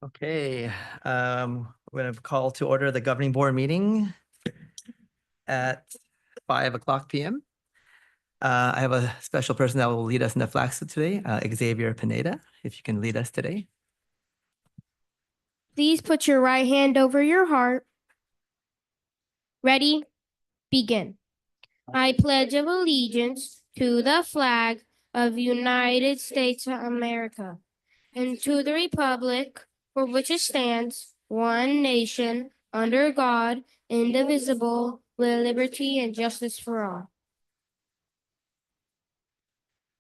Okay, we're going to call to order the governing board meeting at 5 o'clock p.m. I have a special person that will lead us in the flag salute today, Xavier Pineda, if you can lead us today. Please put your right hand over your heart. Ready? Begin. I pledge of allegiance to the flag of the United States of America and to the republic for which it stands, one nation, under God, indivisible, with liberty and justice for all.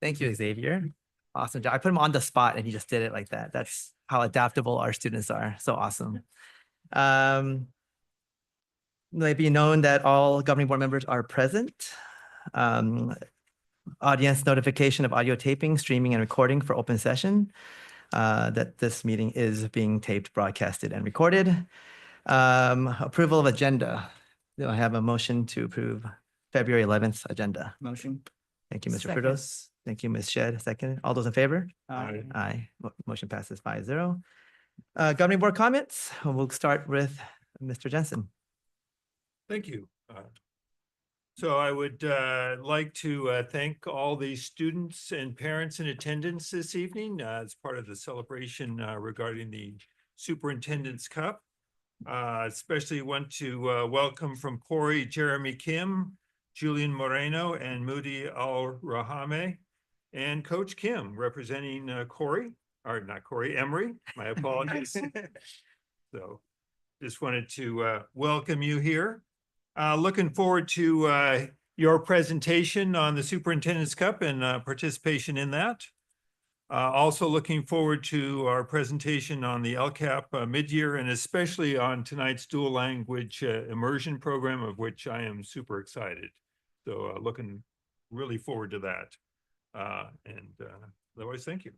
Thank you, Xavier. Awesome job. I put him on the spot and he just did it like that. That's how adaptable our students are. So awesome. Let it be known that all governing board members are present. Audience notification of audio taping, streaming, and recording for open session. That this meeting is being taped, broadcasted, and recorded. Approval of agenda. Do I have a motion to approve February 11th agenda? Motion. Thank you, Mr. Second. Frutos. Thank you, Ms. Shed. Second. All those in favor? Aye. Aye. Motion passes 5-0. Governing board comments. We'll start with Mr. Jensen. Thank you. So I would like to thank all the students and parents in attendance this evening as part of the celebration regarding the Superintendent's Cup. Especially want to welcome from Corey, Jeremy Kim, Julian Moreno, and Moody Al-Rahame, and Coach Kim representing Corey, or not Corey, Emory. My apologies. So just wanted to welcome you here. Looking forward to your presentation on the Superintendent's Cup and participation in that. Also looking forward to our presentation on the LCAP mid-year and especially on tonight's dual language immersion program, of which I am super excited. So looking really forward to that. Otherwise, thank you.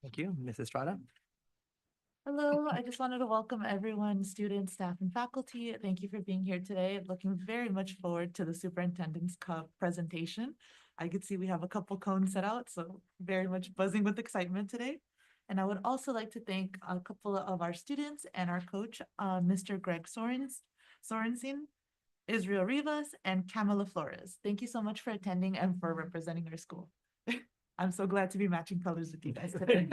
Thank you, Mrs. Estrada. Hello, I just wanted to welcome everyone, students, staff, and faculty. Thank you for being here today. Looking very much forward to the Superintendent's Cup presentation. I could see we have a couple cones set out, so very much buzzing with excitement today. And I would also like to thank a couple of our students and our coach, Mr. Greg Sorensen, Israel Rivas, and Camila Flores. Thank you so much for attending and for representing our school. I'm so glad to be matching colors with you guys today.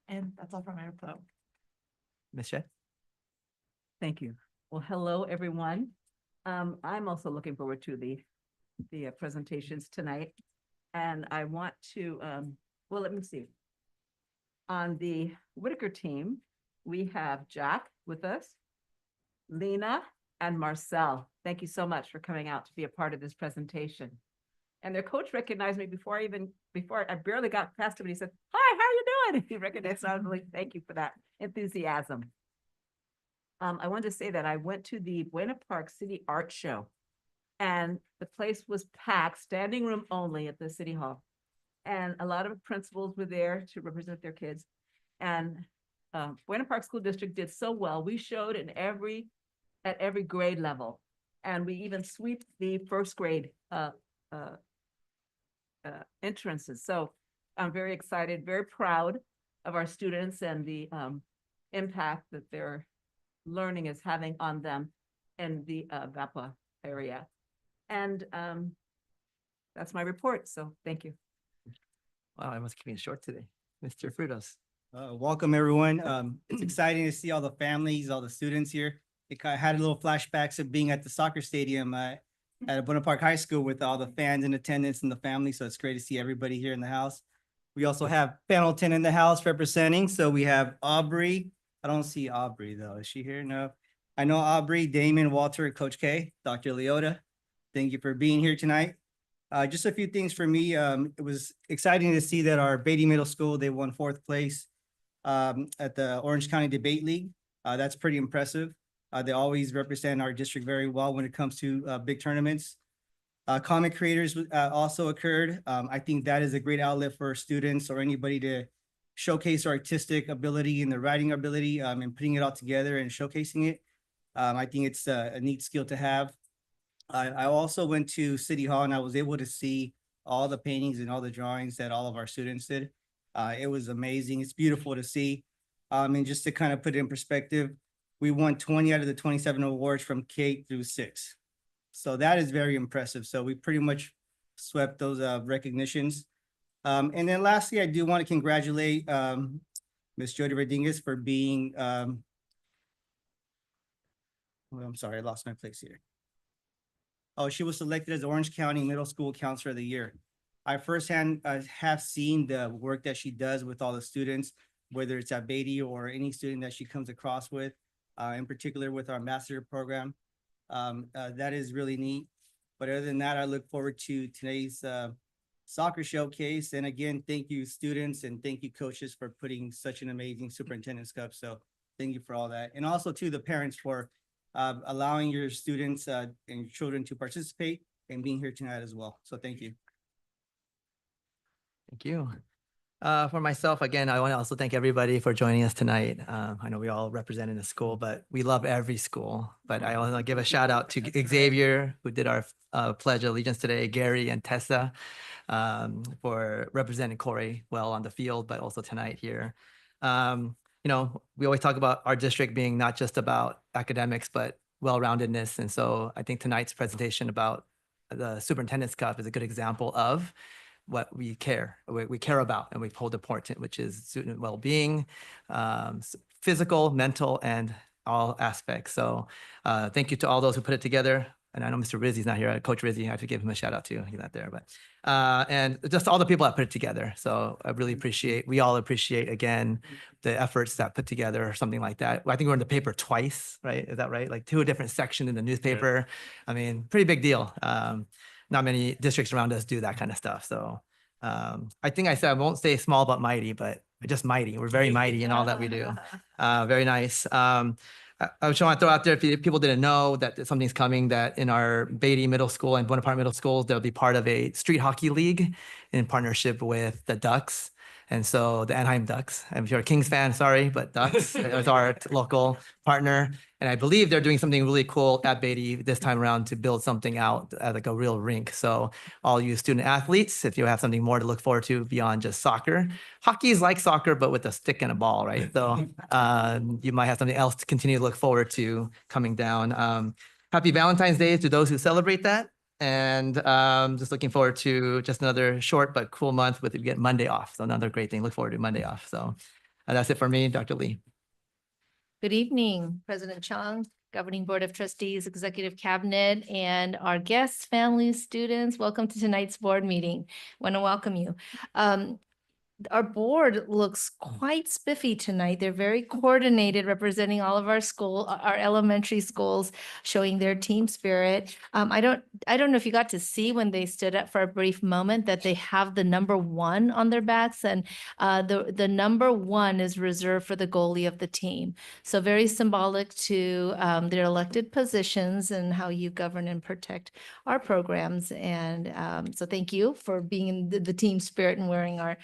And that's all from my report. Ms. Shed. Thank you. Well, hello, everyone. I'm also looking forward to the presentations tonight. And I want to, well, let me see. On the Whitaker team, we have Jack with us, Lena, and Marcel. Thank you so much for coming out to be a part of this presentation. And their coach recognized me before I barely got past him. And he said, "Hi, how are you doing?" He recognized me. I was like, thank you for that enthusiasm. I wanted to say that I went to the Buena Park City Art Show and the place was packed, standing room only at the City Hall. And a lot of principals were there to represent their kids. And Buena Park School District did so well. We showed at every grade level. And we even swept the first grade entrances. So I'm very excited, very proud of our students and the impact that their learning is having on them in the VAPA area. And that's my report. So thank you. Wow, I must keep it short today. Mr. Frutos. Welcome, everyone. It's exciting to see all the families, all the students here. I had a little flashbacks of being at the soccer stadium at Buena Park High School with all the fans in attendance and the family. So it's great to see everybody here in the house. We also have Pendleton in the house representing. So we have Aubrey. I don't see Aubrey though. Is she here? No. I know Aubrey, Damon, Walter, Coach K, Dr. Leota. Thank you for being here tonight. Just a few things for me. It was exciting to see that our Beatty Middle School, they won 4th place at the Orange County Debate League. That's pretty impressive. They always represent our district very well when it comes to big tournaments. Comic creators also occurred. I think that is a great outlet for students or anybody to showcase artistic ability and the writing ability and putting it all together and showcasing it. I think it's a neat skill to have. I also went to City Hall and I was able to see all the paintings and all the drawings that all of our students did. It was amazing. It's beautiful to see. And just to kind of put it in perspective, we won 20 out of the 27 awards from K through 6. So that is very impressive. So we pretty much swept those recognitions. And then lastly, I do want to congratulate Ms. Jody Rodriguez for being well, I'm sorry, I lost my place here. Oh, she was selected as Orange County Middle School Counselor of the Year. I firsthand have seen the work that she does with all the students, whether it's at Beatty or any student that she comes across with, in particular with our master program. That is really neat. But other than that, I look forward to today's soccer showcase. And again, thank you students and thank you coaches for putting such an amazing Superintendent's Cup. So thank you for all that. And also to the parents for allowing your students and your children to participate and being here tonight as well. So thank you. Thank you. For myself, again, I want to also thank everybody for joining us tonight. I know we all represent in the school, but we love every school. But I want to give a shout out to Xavier, who did our Pledge of Allegiance today, Gary and Tessa, for representing Corey well on the field, but also tonight here. You know, we always talk about our district being not just about academics, but well-roundedness. And so I think tonight's presentation about the Superintendent's Cup is a good example of what we care about and we hold important, which is student well-being, physical, mental, and all aspects. So thank you to all those who put it together. And I know Mr. Rizzi's not here. Coach Rizzi, I have to give him a shout out too. He's not there, but and just all the people that put it together. So I really appreciate, we all appreciate again, the efforts that put together something like that. I think we're in the paper twice, right? Is that right? Like 2 different sections in the newspaper. I mean, pretty big deal. Not many districts around us do that kind of stuff. So I think I said, I won't say small, but mighty, but just mighty. We're very mighty in all that we do. Very nice. I just want to throw out there, if people didn't know that something's coming, that in our Beatty Middle School and Bonaparte Middle Schools, they'll be part of a street hockey league in partnership with the Ducks. And so the Anaheim Ducks, and if you're a Kings fan, sorry, but Ducks is our local partner. And I believe they're doing something really cool at Beatty this time around to build something out like a real rink. So all you student athletes, if you have something more to look forward to beyond just soccer, hockey is like soccer, but with a stick and a ball, right? So you might have something else to continue to look forward to coming down. Happy Valentine's Day to those who celebrate that. And just looking forward to just another short but cool month with, we get Monday off. So another great thing, look forward to Monday off. So that's it for me, Dr. Lee. Good evening, President Chung, Governing Board of Trustees, Executive Cabinet, and our guests, families, students. Welcome to tonight's board meeting. Want to welcome you. Our board looks quite spiffy tonight. They're very coordinated, representing all of our elementary schools, showing their team spirit. I don't know if you got to see when they stood up for a brief moment that they have the number 1 on their backs, and the number 1 is reserved for the goalie of the team. So very symbolic to their elected positions and how you govern and protect our programs. And so thank you for being in the team spirit and wearing our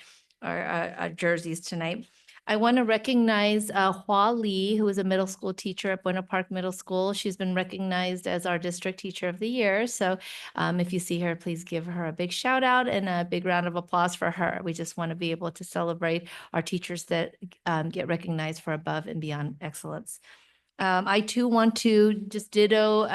jerseys tonight. I want to recognize Hua Lee, who is a middle school teacher at Buena Park Middle School. She's been recognized as our District Teacher of the Year. So if you see her, please give her a big shout out and a big round of applause for her. We just want to be able to celebrate our teachers that get recognized for above and beyond excellence. I too want to just ditto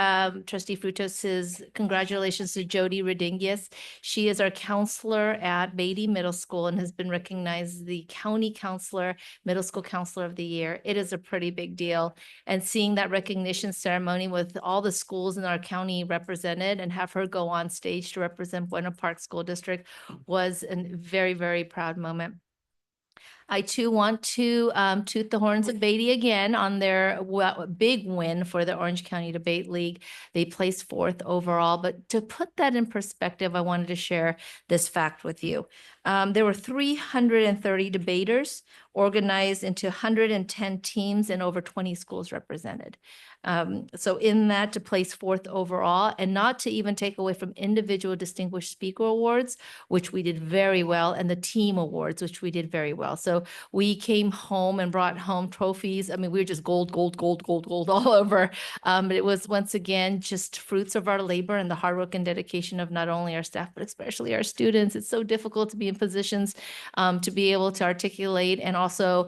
Trustee Frutos's congratulations to Jody Rodriguez. She is our counselor at Beatty Middle School and has been recognized the County Counselor, Middle School Counselor of the Year. It is a pretty big deal. And seeing that recognition ceremony with all the schools in our county represented and have her go on stage to represent Buena Park School District was a very, very proud moment. I too want to toot the horns of Beatty again on their big win for the Orange County Debate League. They placed 4th overall, but to put that in perspective, I wanted to share this fact with you. There were 330 debaters organized into 110 teams and over 20 schools represented. So in that, to place fourth overall, and not to even take away from individual distinguished speaker awards, which we did very well, and the team awards, which we did very well. So we came home and brought home trophies. I mean, we were just gold, gold, gold, gold, gold all over. But it was once again just fruits of our labor and the hard work and dedication of not only our staff, but especially our students. It's so difficult to be in positions to be able to articulate and also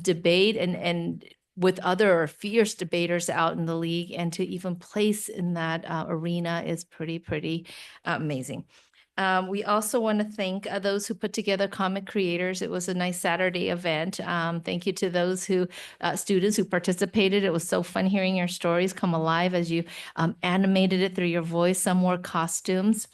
debate and with other fierce debaters out in the league, and to even place in that arena is pretty amazing. We also want to thank those who put together Comic Creators. It was a nice Saturday event. Thank you to those students who participated. It was so fun hearing your stories come alive as you animated it through your voice. Some wore costumes.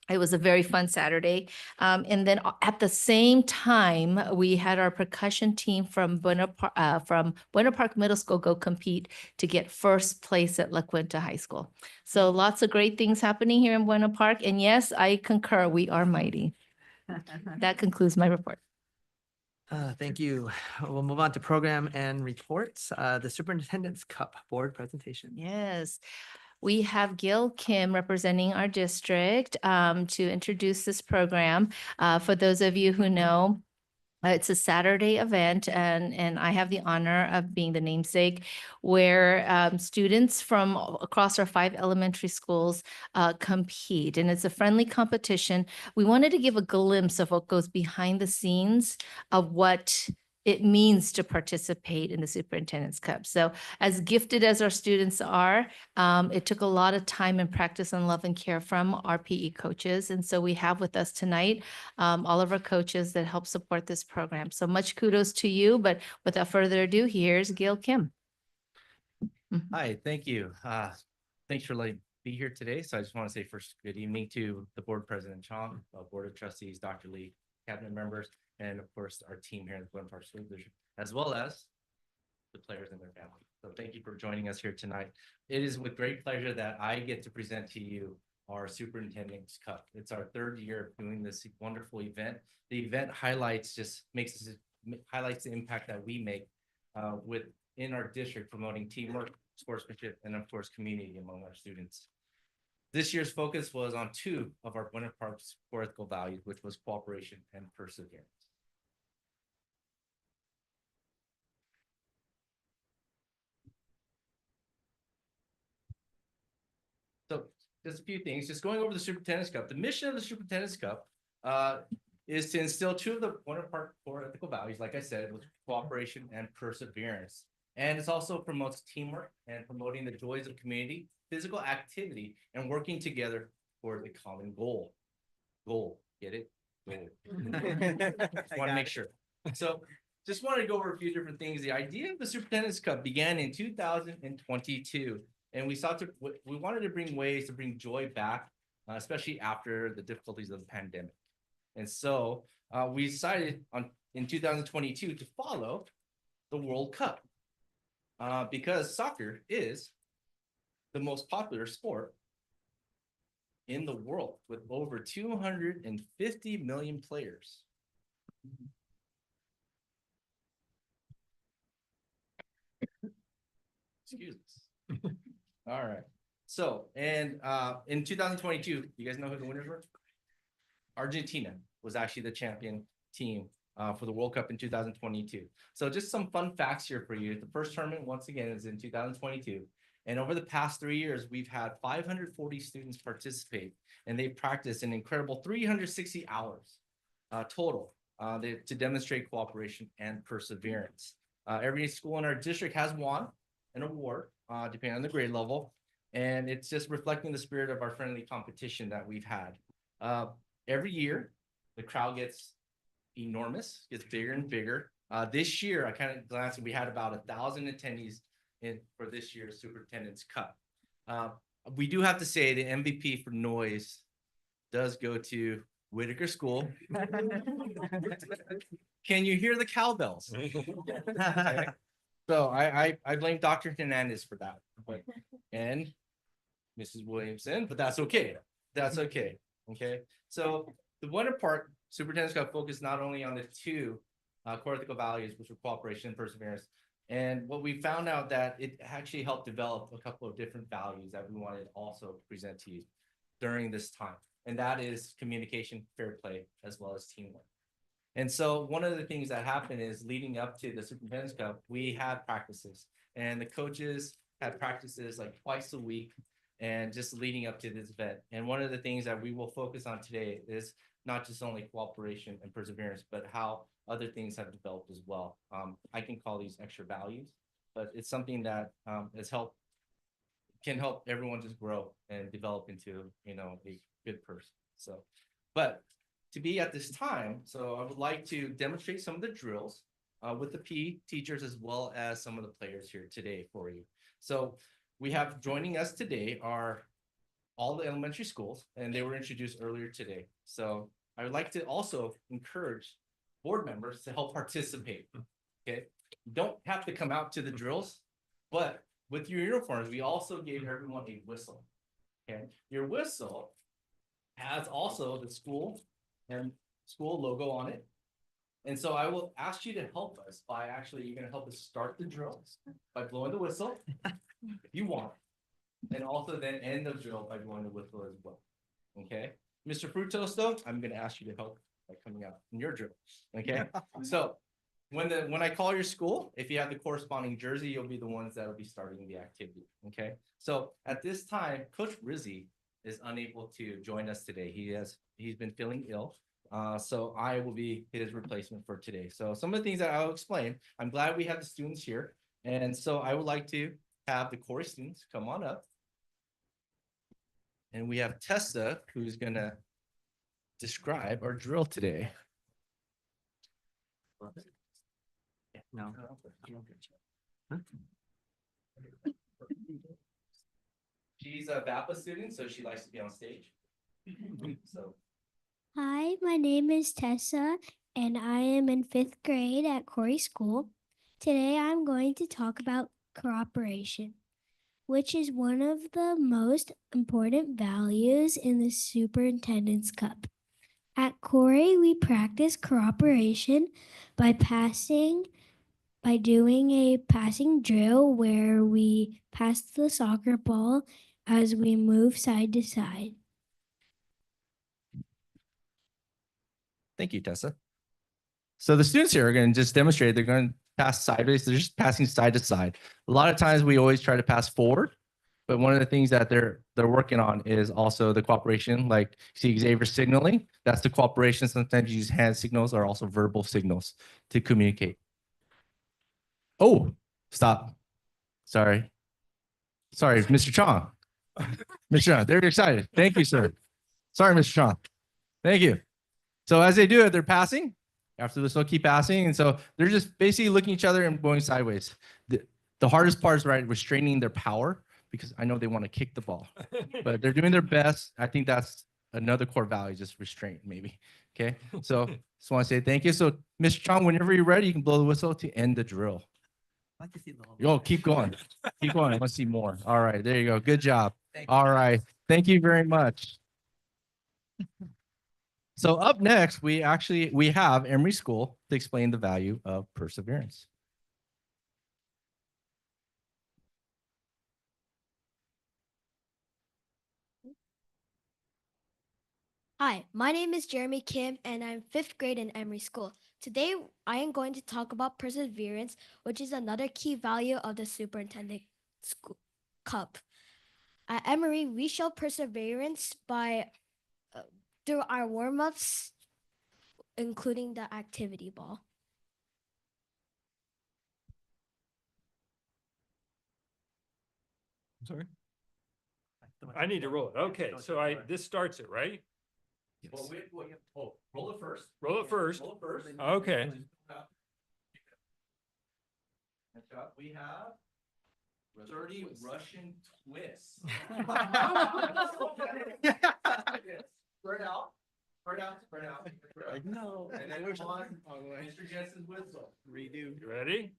It was a very fun Saturday. And then at the same time, we had our percussion team from Buena Park Middle School go compete to get first place at La Quinta High School. So lots of great things happening here in Buena Park. And yes, I concur, we are mighty. That concludes my report. Thank you. We'll move on to program and reports. The Superintendent's Cup Board presentation. Yes. We have Gil Kim representing our district to introduce this program. For those of you who know, it's a Saturday event, and I have the honor of being the namesake, where students from across our 5 elementary schools compete. And it's a friendly competition. We wanted to give a glimpse of what goes behind the scenes of what it means to participate in the Superintendent's Cup. So as gifted as our students are, it took a lot of time and practice and love and care from our PE coaches. And so we have with us tonight all of our coaches that help support this program. So much kudos to you, but without further ado, here's Gil Kim. Hi, thank you. Thanks for letting me be here today. So I just want to say first, good evening to the board president, Chong, board of trustees, Dr. Lee, cabinet members, and of course, our team here at the Buena Park School District, as well as the players and their families. So thank you for joining us here tonight. It is with great pleasure that I get to present to you our Superintendent's Cup. It's our 3rd year of doing this wonderful event. The event highlights the impact that we make within our district, promoting teamwork, sportsmanship, and of course, community among our students. This year's focus was on 2 of our Buena Park's core ethical values, which was cooperation and perseverance. So just a few things, just going over the Superintendent's Cup. The mission of the Superintendent's Cup is to instill 2 of the Buena Park core ethical values, like I said, with cooperation and perseverance. And it also promotes teamwork and promoting the joys of community, physical activity, and working together for the common goal. Goal, get it? Goal. Just want to make sure. So just wanted to go over a few different things. The idea of the Superintendent's Cup began in 2022. And we wanted to bring ways to bring joy back, especially after the difficulties of the pandemic. And so we decided in 2022 to follow the World Cup because soccer is the most popular sport in the world with over 250 million players. Excuse us. All right. So, and in 2022, you guys know who the winners were? Argentina was actually the champion team for the World Cup in 2022. So just some fun facts here for you. The first tournament, once again, is in 2022. And over the past 3 years, we've had 540 students participate, and they've practiced an incredible 360 hours total to demonstrate cooperation and perseverance. Every school in our district has won an award, depending on the grade level. And it's just reflecting the spirit of our friendly competition that we've had. Every year, the crowd gets enormous, gets bigger and bigger. This year, I kind of glanced, we had about 1,000 attendees for this year's Superintendent's Cup. We do have to say the MVP for noise does go to Whitaker School. Can you hear the cowbells? So I blame Dr. Hernandez for that, and Mrs. Williamson, but that's okay. That's okay. Okay. So The Winter Park Superintendent's Cup focused not only on the two core ethical values, which were cooperation and perseverance. And what we found out that it actually helped develop a couple of different values that we wanted also to present to you during this time. And that is communication, fair play, as well as teamwork. And so one of the things that happened is leading up to the Superintendent's Cup, we had practices and the coaches had practices like twice a week and just leading up to this event. And one of the things that we will focus on today is not just only cooperation and perseverance, but how other things have developed as well. I can call these extra values, but it's something that can help everyone just grow and develop into, a good person. So, but to be at this time, so I would like to demonstrate some of the drills with the PE teachers as well as some of the players here today for you. So we have joining us today are all the elementary schools, and they were introduced earlier today. So I would like to also encourage board members to help participate. Okay, you don't have to come out to the drills, but with your uniforms, we also gave everyone a whistle. Okay, your whistle has also the school and school logo on it. And so I will ask you to help us by you're gonna help us start the drills by blowing the whistle if you want. And also then end the drill by blowing the whistle as well. Okay, Mr. Frutos, though, I'm gonna ask you to help by coming out in your drill. Okay, so when I call your school, if you have the corresponding jersey, you'll be the ones that will be starting the activity. Okay, so at this time, Coach Rizzi is unable to join us today. He's been feeling ill. So I will be his replacement for today. So some of the things that I'll explain, I'm glad we have the students here. And so I would like to have the Corey students come on up. And we have Tessa, who's gonna describe our drill today. No. She's a VAPA student, so she likes to be on stage. So Hi, my name is Tessa, and I am in 5th grade at Corey School. Today I'm going to talk about cooperation, which is one of the most important values in the Superintendent's Cup. At Corey, we practice cooperation by doing a passing drill where we pass the soccer ball as we move side to side. thank you, Tessa. So the students here are going to just demonstrate, they're going to pass sideways. They're just passing side to side. A lot of times we always try to pass forward, but one of the things that they're working on is also the cooperation, like see Xavier signaling. That's the cooperation. Sometimes you use hand signals or also verbal signals to communicate. Oh, stop. Sorry, Mr. Chong. Mr. Chong, they're excited. Thank you, sir. Sorry, Mr. Chong. Thank you. So as they do it, they're passing. After this, they'll keep passing. And so they're just basically looking at each other and going sideways. The hardest part is restraining their power, because I know they want to kick the ball, but they're doing their best. I think that's another core value, just restraint maybe. Okay. So just want to say thank you. So Mr. Chong, whenever you're ready, you can blow the whistle to end the drill. I'd like to see the whole- Yo, keep going. Keep going. I want to see more. All right. There you go. Good job. All right. Thank you very much. So up next, we have Emory School to explain the value of perseverance. Hi, my name is Jeremy Kim, and I'm 5th grade in Emory School. Today, I am going to talk about perseverance, which is another key value of the Superintendent Cup. At Emory, we show perseverance by through our warm-ups, including the activity ball. I'm sorry. I need to roll it. Okay, so this starts it, right? Well, roll it first. Roll it first. Roll it first. Okay. Next up, we have 30 Russian twists. Spread out. No. And then there's one, Mr. Jensen's whistle. Redo. You ready?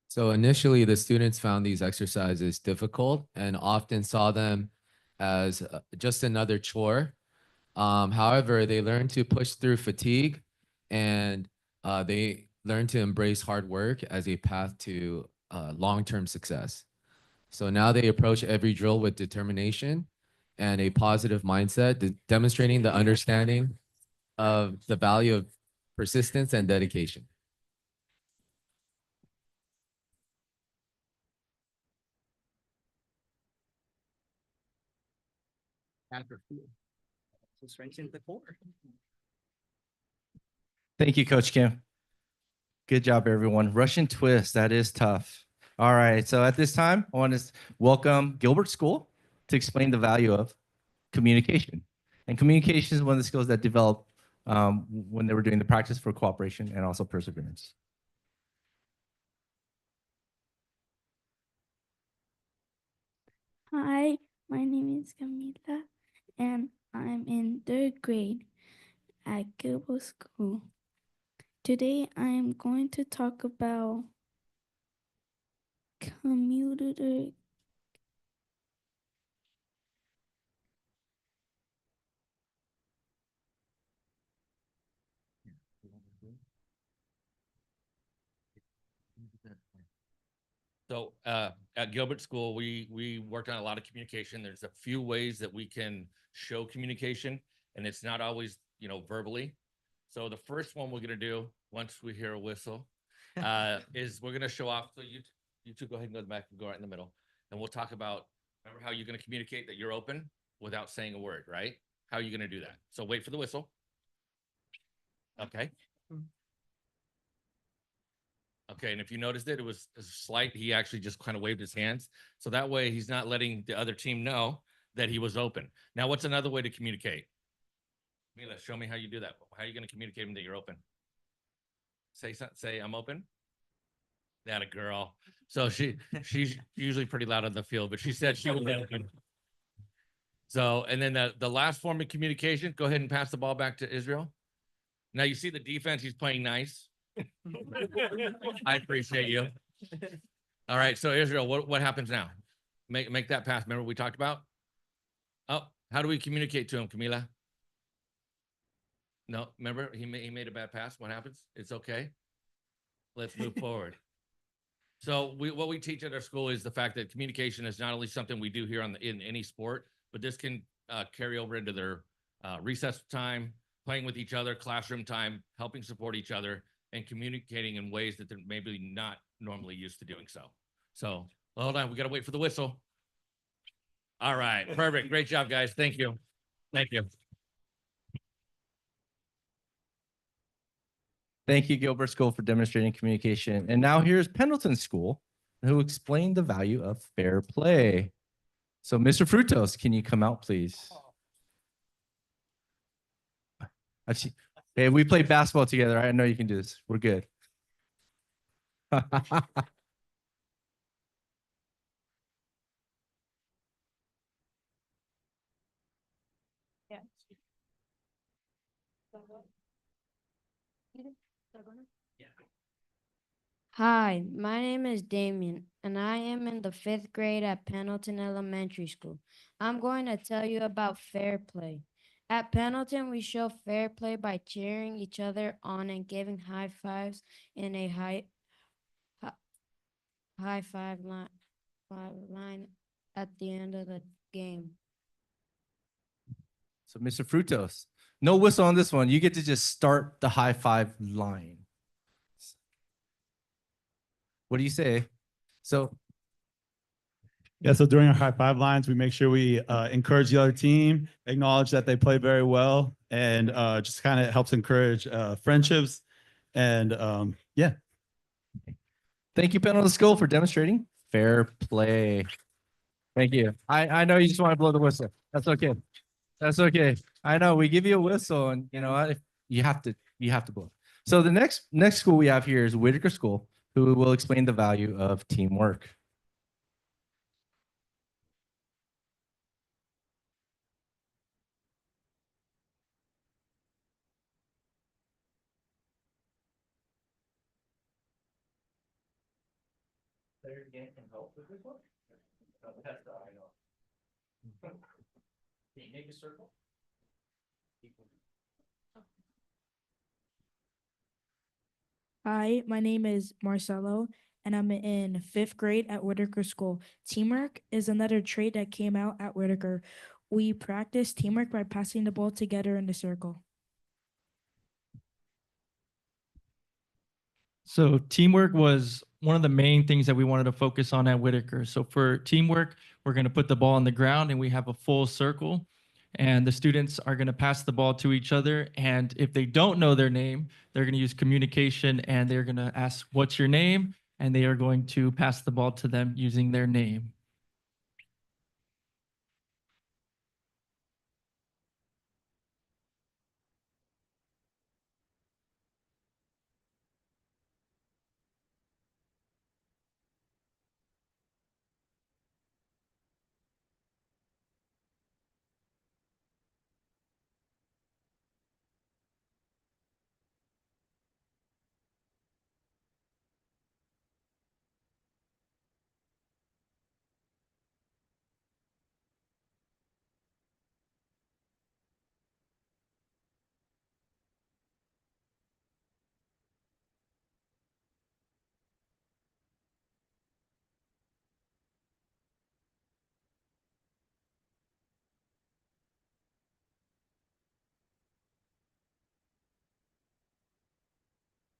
So initially, the students found these exercises difficult and often saw them as just another chore. However, they learn to push through fatigue, and they learn to embrace hard work as a path to long-term success. So now they approach every drill with determination and a positive mindset, demonstrating the understanding of the value of persistence and dedication. Strengthens the core. Thank you, Coach Kim. Good job, everyone. Russian twist, that is tough. All right, so at this time, I want to welcome Gilbert School to explain the value of communication. And communication is one of the skills that developed when they were doing the practice for cooperation and also perseverance. Hi, my name is Camila, and I'm in third grade at Gilbo School. Today, I am going to talk about commuter. So at Gilbert School, we worked on a lot of communication. There's a few ways that we can show communication, and it's not always, verbally. So the first one we're gonna do once we hear a whistle is we're gonna show off. So you two go ahead and go back and go right in the middle, and we'll talk about, remember how you're gonna communicate that you're open without saying a word, right? How are you gonna do that? So wait for the whistle. Okay. Okay, and if you noticed it was a slight, he actually just kind of waved his hands. So that way he's not letting the other team know that he was open. Now, what's another way to communicate? Mila, show me how you do that. How are you going to communicate him that you're open? Say I'm open. That a girl. So she's usually pretty loud on the field, but she said she was open. So, and then the last form of communication, go ahead and pass the ball back to Israel. Now you see the defense, he's playing nice. I appreciate you. All right, so Israel, what happens now? Make that pass. Remember what we talked about? Oh, how do we communicate to him, Camila? No, remember he made a bad pass. What happens? It's okay. Let's move forward. So what we teach at our school is the fact that communication is not only something we do here in any sport, but this can carry over into their recess time, playing with each other, classroom time, helping support each other, and communicating in ways that they're maybe not normally used to doing so. So hold on, we got to wait for the whistle. All right, perfect. Great job, guys. Thank you. Thank you. Thank you, Gilbert School, for demonstrating communication. And now here's Pendleton School, who explained the value of fair play. So Mr. Frutos, can you come out, please? Hey, we play basketball together. I know you can do this. We're good. Hi, my name is Damien, and I am in the 5th grade at Pendleton Elementary School. I'm going to tell you about fair play. At Pendleton, we show fair play by cheering each other on and giving high fives in a high five line at the end of the game. So Mr. Frutos, no whistle on this one. You get to just start the high five line. What do you say? So Yeah, so during our high five lines, we make sure we encourage the other team, acknowledge that they play very well, and just kind of helps encourage friendships. And yeah. Thank you, Pendleton School, for demonstrating fair play. Thank you. I know you just want to blow the whistle. That's okay. That's okay. I know we give you a whistle, and you know what? You have to blow. So the next school we have here is Whitaker School, who will explain the value of teamwork. Can you make a circle? Hi, my name is Marcelo, and I'm in 5th grade at Whitaker School. Teamwork is another trait that came out at Whitaker. We practice teamwork by passing the ball together in the circle. So teamwork was one of the main things that we wanted to focus on at Whitaker. So for teamwork, we're going to put the ball on the ground and we have a full circle. And the students are going to pass the ball to each other. And if they don't know their name, they're going to use communication and they're going to ask, "What's your name?" And they are going to pass the ball to them using their name.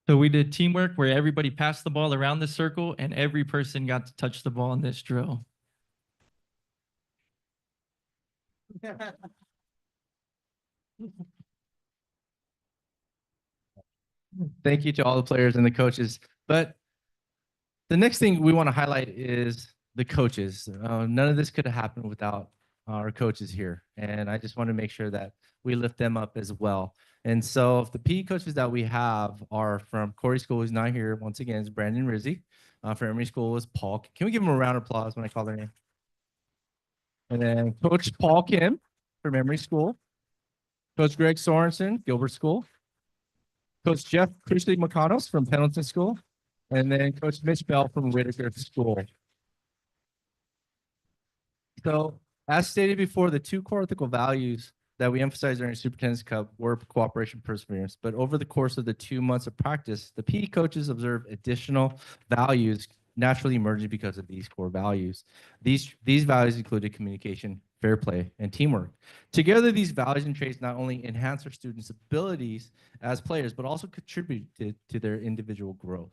So we did teamwork where everybody passed the ball around the circle and every person got to touch the ball in this drill. Thank you to all the players and the coaches. But the next thing we want to highlight is the coaches. None of this could have happened without our coaches here. And I just want to make sure that we lift them up as well. And so if the PE coaches that we have are from Corey School, who's not here, once again, is Brandon Rizzi. For Emory School is Paul. Can we give him a round of applause when I call their name? And then Coach Paul Kim from Emory School. Coach Greg Sorensen, Gilbert School. Coach Jeff Priestley McConnell from Pendleton School. And then Coach Mitch Bell from Whitaker School. So as stated before, the two core ethical values that we emphasized during Superintendent's Cup were cooperation, perseverance. But over the course of the 2 months of practice, the PE coaches observed additional values naturally emerging because of these core values. These values included communication, fair play, and teamwork. Together, these values and traits not only enhance our students' abilities as players, but also contributed to their individual growth.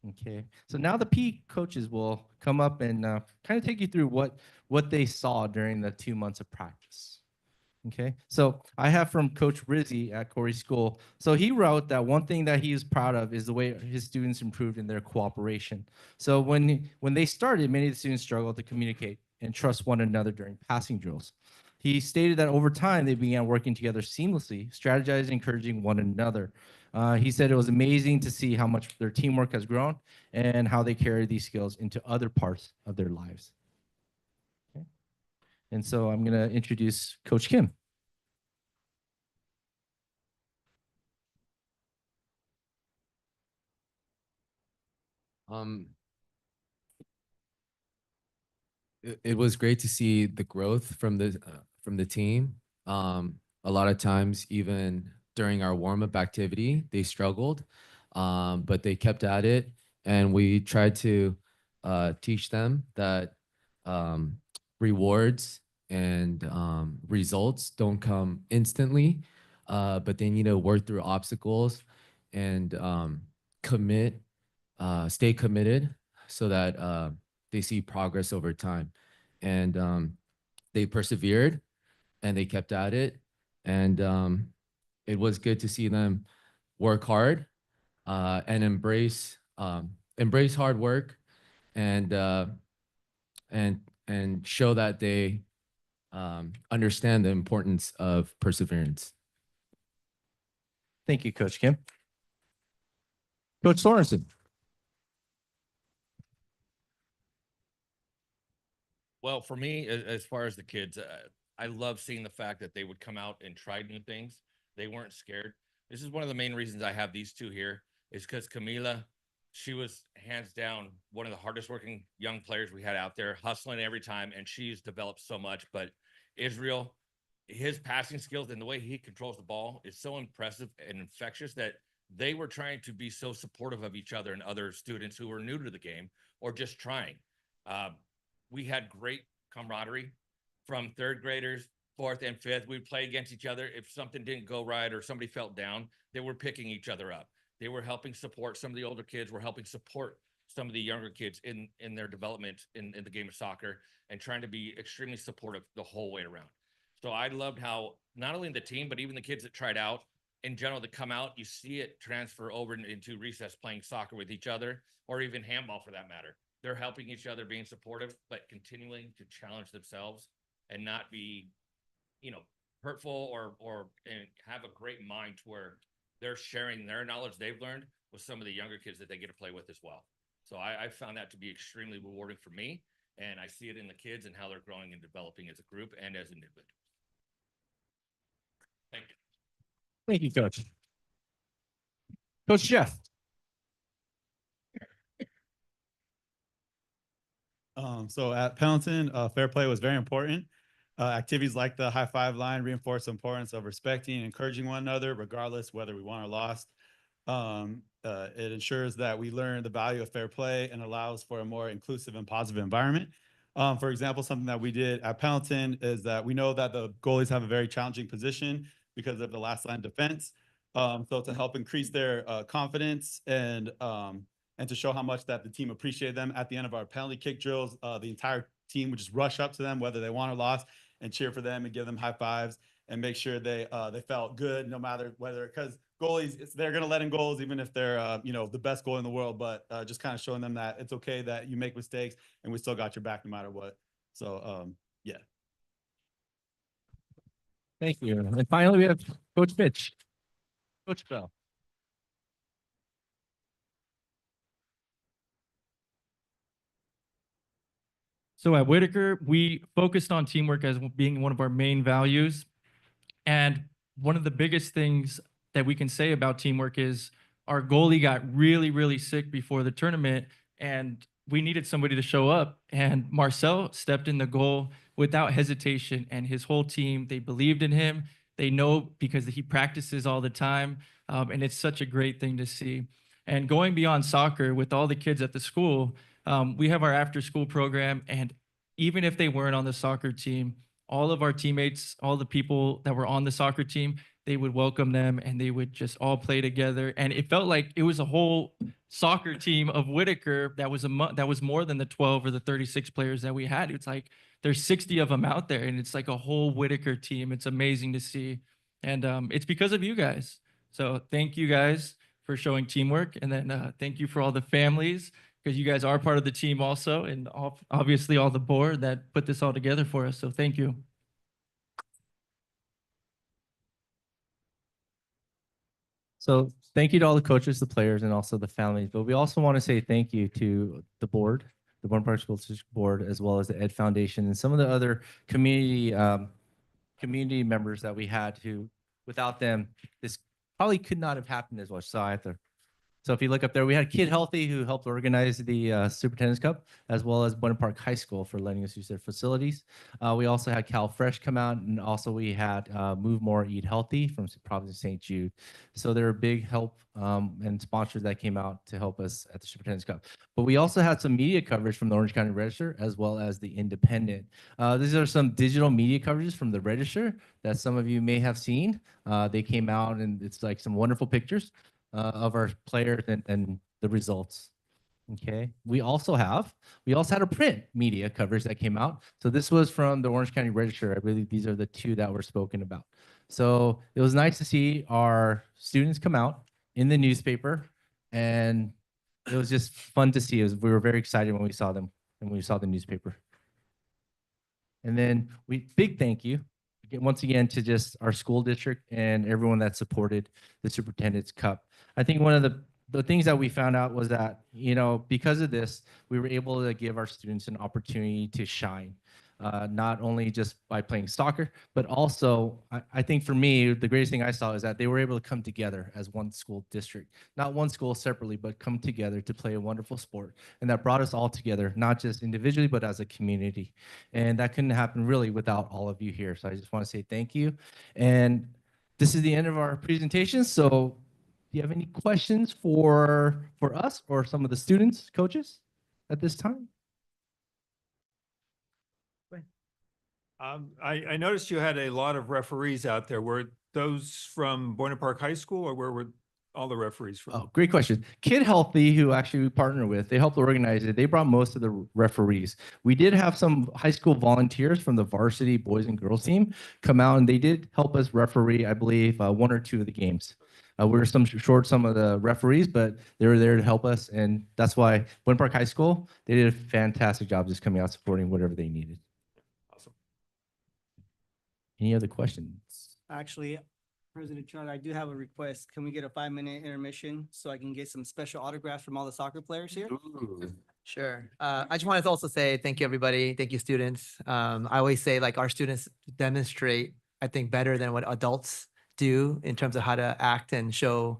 Okay, so now the PE coaches will come up and kind of take you through what they saw during the 2 months of practice. Okay, so I have from Coach Rizzi at Corey School. So he wrote that one thing that he is proud of is the way his students improved in their cooperation. So when they started, many of the students struggled to communicate and trust one another during passing drills. He stated that over time, they began working together seamlessly, strategizing, encouraging one another. He said it was amazing to see how much their teamwork has grown and how they carry these skills into other parts of their lives. Okay. And so I'm going to introduce Coach Kim. It was great to see the growth from the team. A lot of times, even during our warm-up activity, they struggled, but they kept at it, and we tried to teach them that rewards and results don't come instantly, but they need to work through obstacles and stay committed so that they see progress over time. And they persevered and they kept at it. And it was good to see them work hard and embrace hard work and show that they understand the importance of perseverance. Thank you, Coach Kim. Coach Sorensen. Well, for me, as far as the kids, I love seeing the fact that they would come out and try new things. They weren't scared. This is one of the main reasons I have these two here is because Camila, she was hands down one of the hardest working young players we had out there, hustling every time, and she's developed so much. But Israel, his passing skills and the way he controls the ball is so impressive and infectious that they were trying to be so supportive of each other and other students who were new to the game or just trying. We had great camaraderie from third graders, fourth and fifth. We'd play against each other. If something didn't go right or somebody felt down, they were picking each other up. They were helping support some of the older kids, were helping support some of the younger kids in their development in the game of soccer and trying to be extremely supportive the whole way around. So I loved how not only the team, but even the kids that tried out in general to come out, you see it transfer over into recess playing soccer with each other, or even handball for that matter. They're helping each other, being supportive, but continuing to challenge themselves and not be, you know, hurtful and have a great mind to where they're sharing their knowledge they've learned with some of the younger kids that they get to play with as well. So I found that to be extremely rewarding for me. And I see it in the kids and how they're growing and developing as a group and as individuals. Thank you. Thank you, Coach. Coach Jeff. So at Pendleton, fair play was very important. Activities like the high five line reinforce the importance of respecting and encouraging one another, regardless whether we won or lost. It ensures that we learn the value of fair play and allows for a more inclusive and positive environment. For example, something that we did at Pendleton is that we know that the goalies have a very challenging position because of the last line defense. So to help increase their confidence and to show how much that the team appreciated them at the end of our penalty kick drills, the entire team would just rush up to them, whether they won or lost, and cheer for them and give them high fives and make sure they felt good, no matter whether, because goalies, they're going to let in goals even if they're you know, the best goalie in the world, but just kind of showing them that it's okay that you make mistakes and we still got your back no matter what. So yeah. Thank you. And finally, we have Coach Mitch. Coach Bell. So at Whitaker, we focused on teamwork as being one of our main values. And one of the biggest things that we can say about teamwork is our goalie got really, really sick before the tournament and we needed somebody to show up. And Marcel stepped in the goal without hesitation, and his whole team, they believed in him. They know because he practices all the time. And it's such a great thing to see. And going beyond soccer with all the kids at the school, we have our after school program, and even if they weren't on the soccer team, all of our teammates, all the people that were on the soccer team, they would welcome them and they would just all play together. And it felt like it was a whole soccer team of Whitaker that was more than the 12 or the 36 players that we had. It's like there's 60 of them out there, and it's like a whole Whitaker team. It's amazing to see. And it's because of you guys. So thank you guys for showing teamwork. And then thank you for all the families, because you guys are part of the team also, and obviously all the board that put this all together for us. So thank you. So thank you to all the coaches, the players, and also the families. But we also want to say thank you to the board, the Bourne Park School District Board, as well as the Ed Foundation and some of the other community members that we had who, without them, this probably could not have happened as well. So if you look up there, we had Kid Healthy, who helped organize the Superintendent's Cup, as well as Boynton Park High School for letting us use their facilities. We also had Cal Fresh come out, and also we had Move More, Eat Healthy from Providence St. Jude. So they were big help and sponsors that came out to help us at the Superintendent's Cup. But we also had some media coverage from the Orange County Register, as well as the Independent. These are some digital media coverages from the Register that some of you may have seen. They came out, and it's like some wonderful pictures of our players and the results. Okay. We also had a print media coverage that came out. So this was from the Orange County Register. I believe these are the two that were spoken about. So it was nice to see our students come out in the newspaper, and it was just fun to see. We were very excited when we saw them and when we saw the newspaper. And then big thank you once again to just our school district and everyone that supported the Superintendent's Cup. I think one of the things that we found out was that, you know, because of this, we were able to give our students an opportunity to shine. not only just by playing soccer, but also I think for me, the greatest thing I saw is that they were able to come together as one school district, not one school separately, but come together to play a wonderful sport. And that brought us all together, not just individually, but as a community. And that couldn't happen really without all of you here. So I just want to say thank you. And this is the end of our presentation. So do you have any questions for us or some of the students, coaches at this time? I noticed you had a lot of referees out there. Were those from Boynton Park High School, or where were all the referees from? Oh, great question. Kid Healthy, who actually we partner with, they helped organize it. They brought most of the referees. We did have some high school volunteers from the varsity boys and girls team come out, and they did help us referee, I believe, one or two of the games. We were short some of the referees, but they were there to help us, and that's why Boynton Park High School, they did a fantastic job just coming out supporting whatever they needed. Awesome. Any other questions? Actually, President Chung, I do have a request. Can we get a 5-minute intermission so I can get some special autographs from all the soccer players here? Sure. I just wanted to also say thank you, everybody. Thank you, students. I always say like our students demonstrate, I think, better than what adults do in terms of how to act and show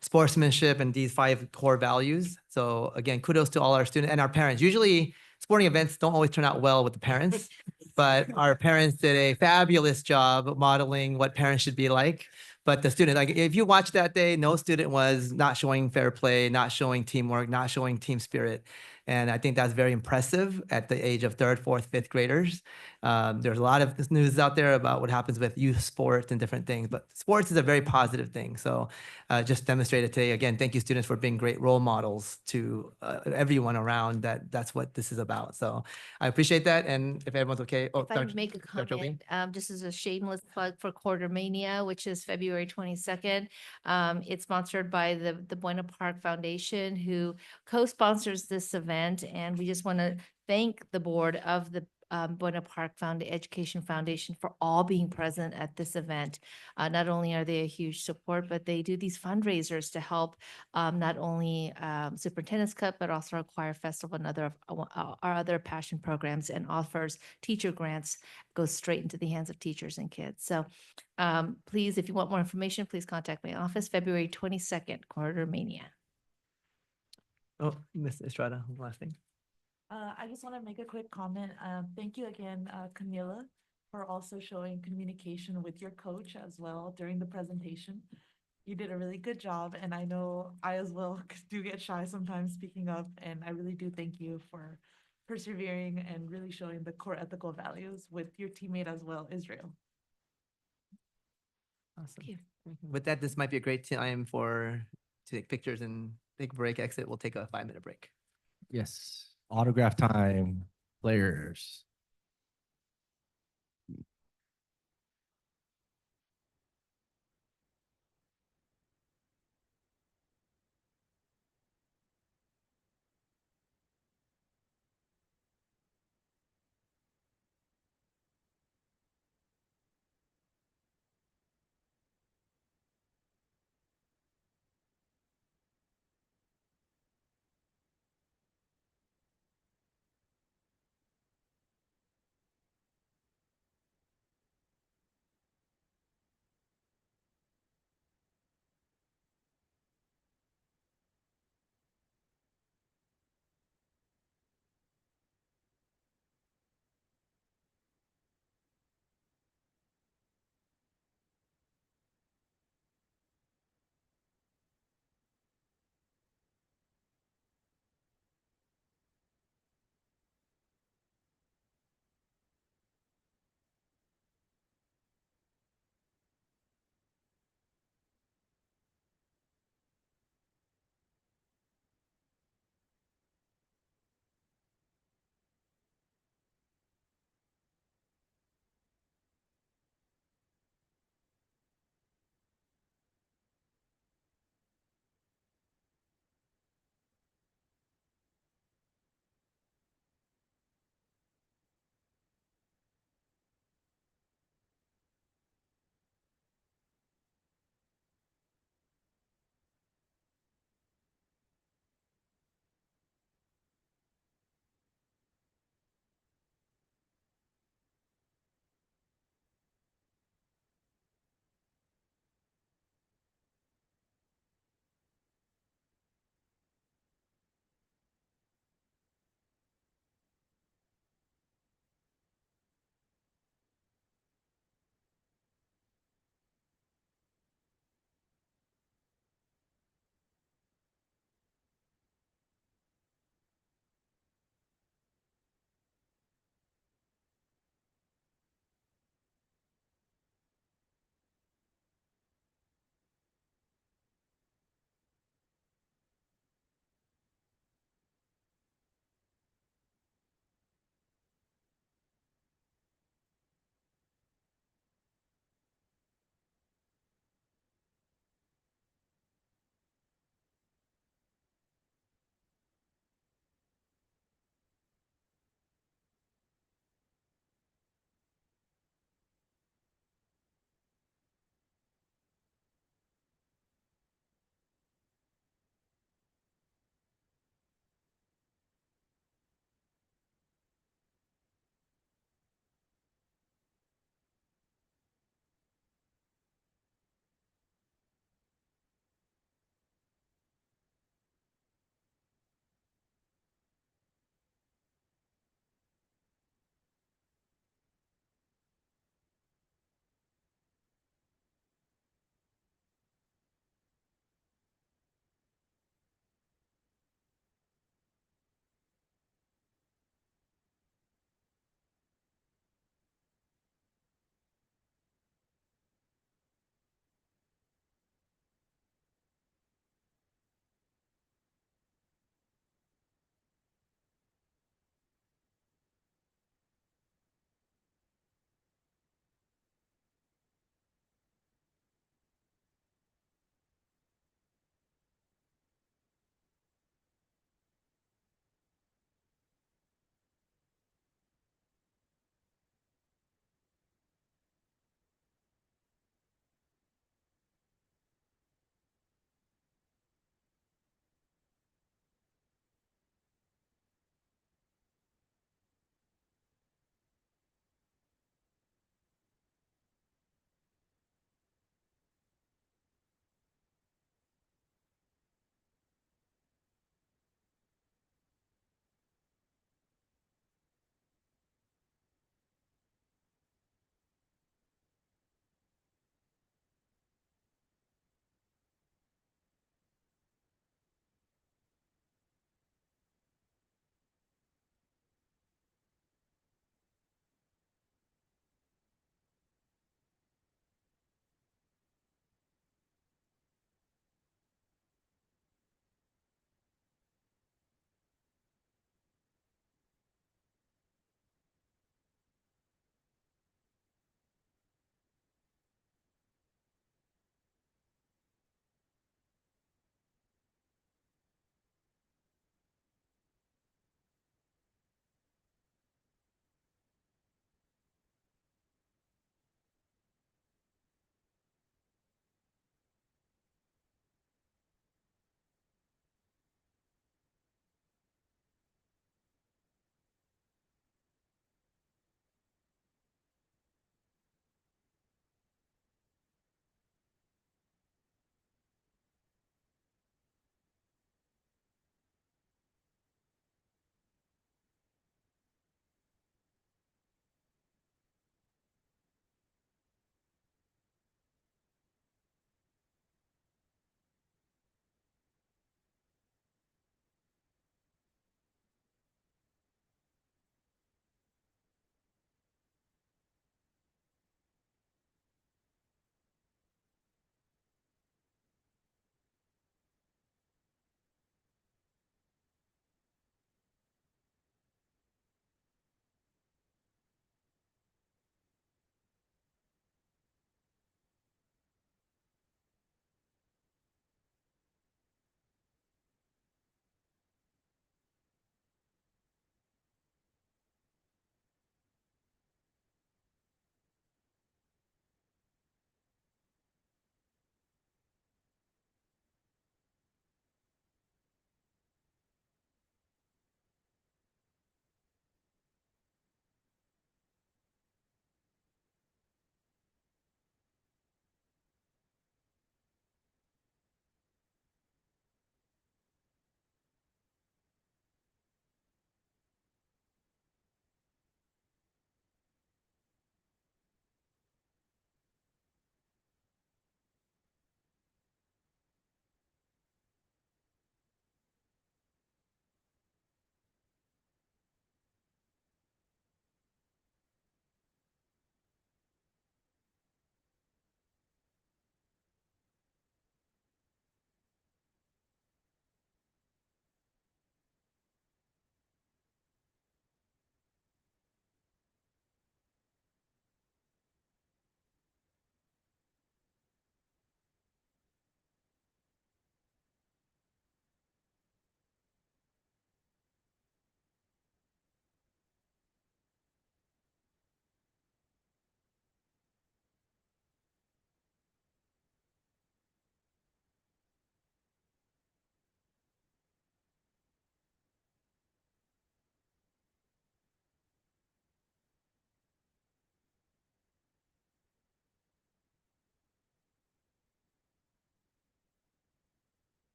sportsmanship and these 5 core values. So again, kudos to all our students and our parents. Usually sporting events don't always turn out well with the parents, but our parents did a fabulous job modeling what parents should be like. But the student, like if you watch that day, no student was not showing fair play, not showing teamwork, not showing team spirit. And I think that's very impressive at the age of 3rd, 4th, 5th graders. There's a lot of news out there about what happens with youth sports and different things, but sports is a very positive thing. So just demonstrated today. Again, thank you, students, for being great role models to everyone around that's what this is about. So I appreciate that. And if everyone's okay. Oh, If I Dr. could make a Dr. Obi? comment, just as a shameless plug for Quarter Mania, which is February 22nd. It's sponsored by the Buena Park Foundation, who co-sponsors this event. And we just want to thank the board of the Buena Park Education Foundation for all being present at this event. Not only are they a huge support, but they do these fundraisers to help not only Superintendent's Cup, but also our Choir Festival and our other passion programs, and offers teacher grants, goes straight into the hands of teachers and kids. So please, if you want more information, please contact my office, February 22nd, Quarter Mania. Oh, Ms. Estrada, last thing. I just want to make a quick comment. Thank you again, Camila, for also showing communication with your coach as well during the presentation. You did a really good job, and I know I as well do get shy sometimes speaking up, and I really do thank you for persevering and really showing the core ethical values with your teammate as well, Israel. Awesome. With that, this might be a great time to take pictures and take a break, exit. We'll take a 5-minute break. Yes. Autograph time, players.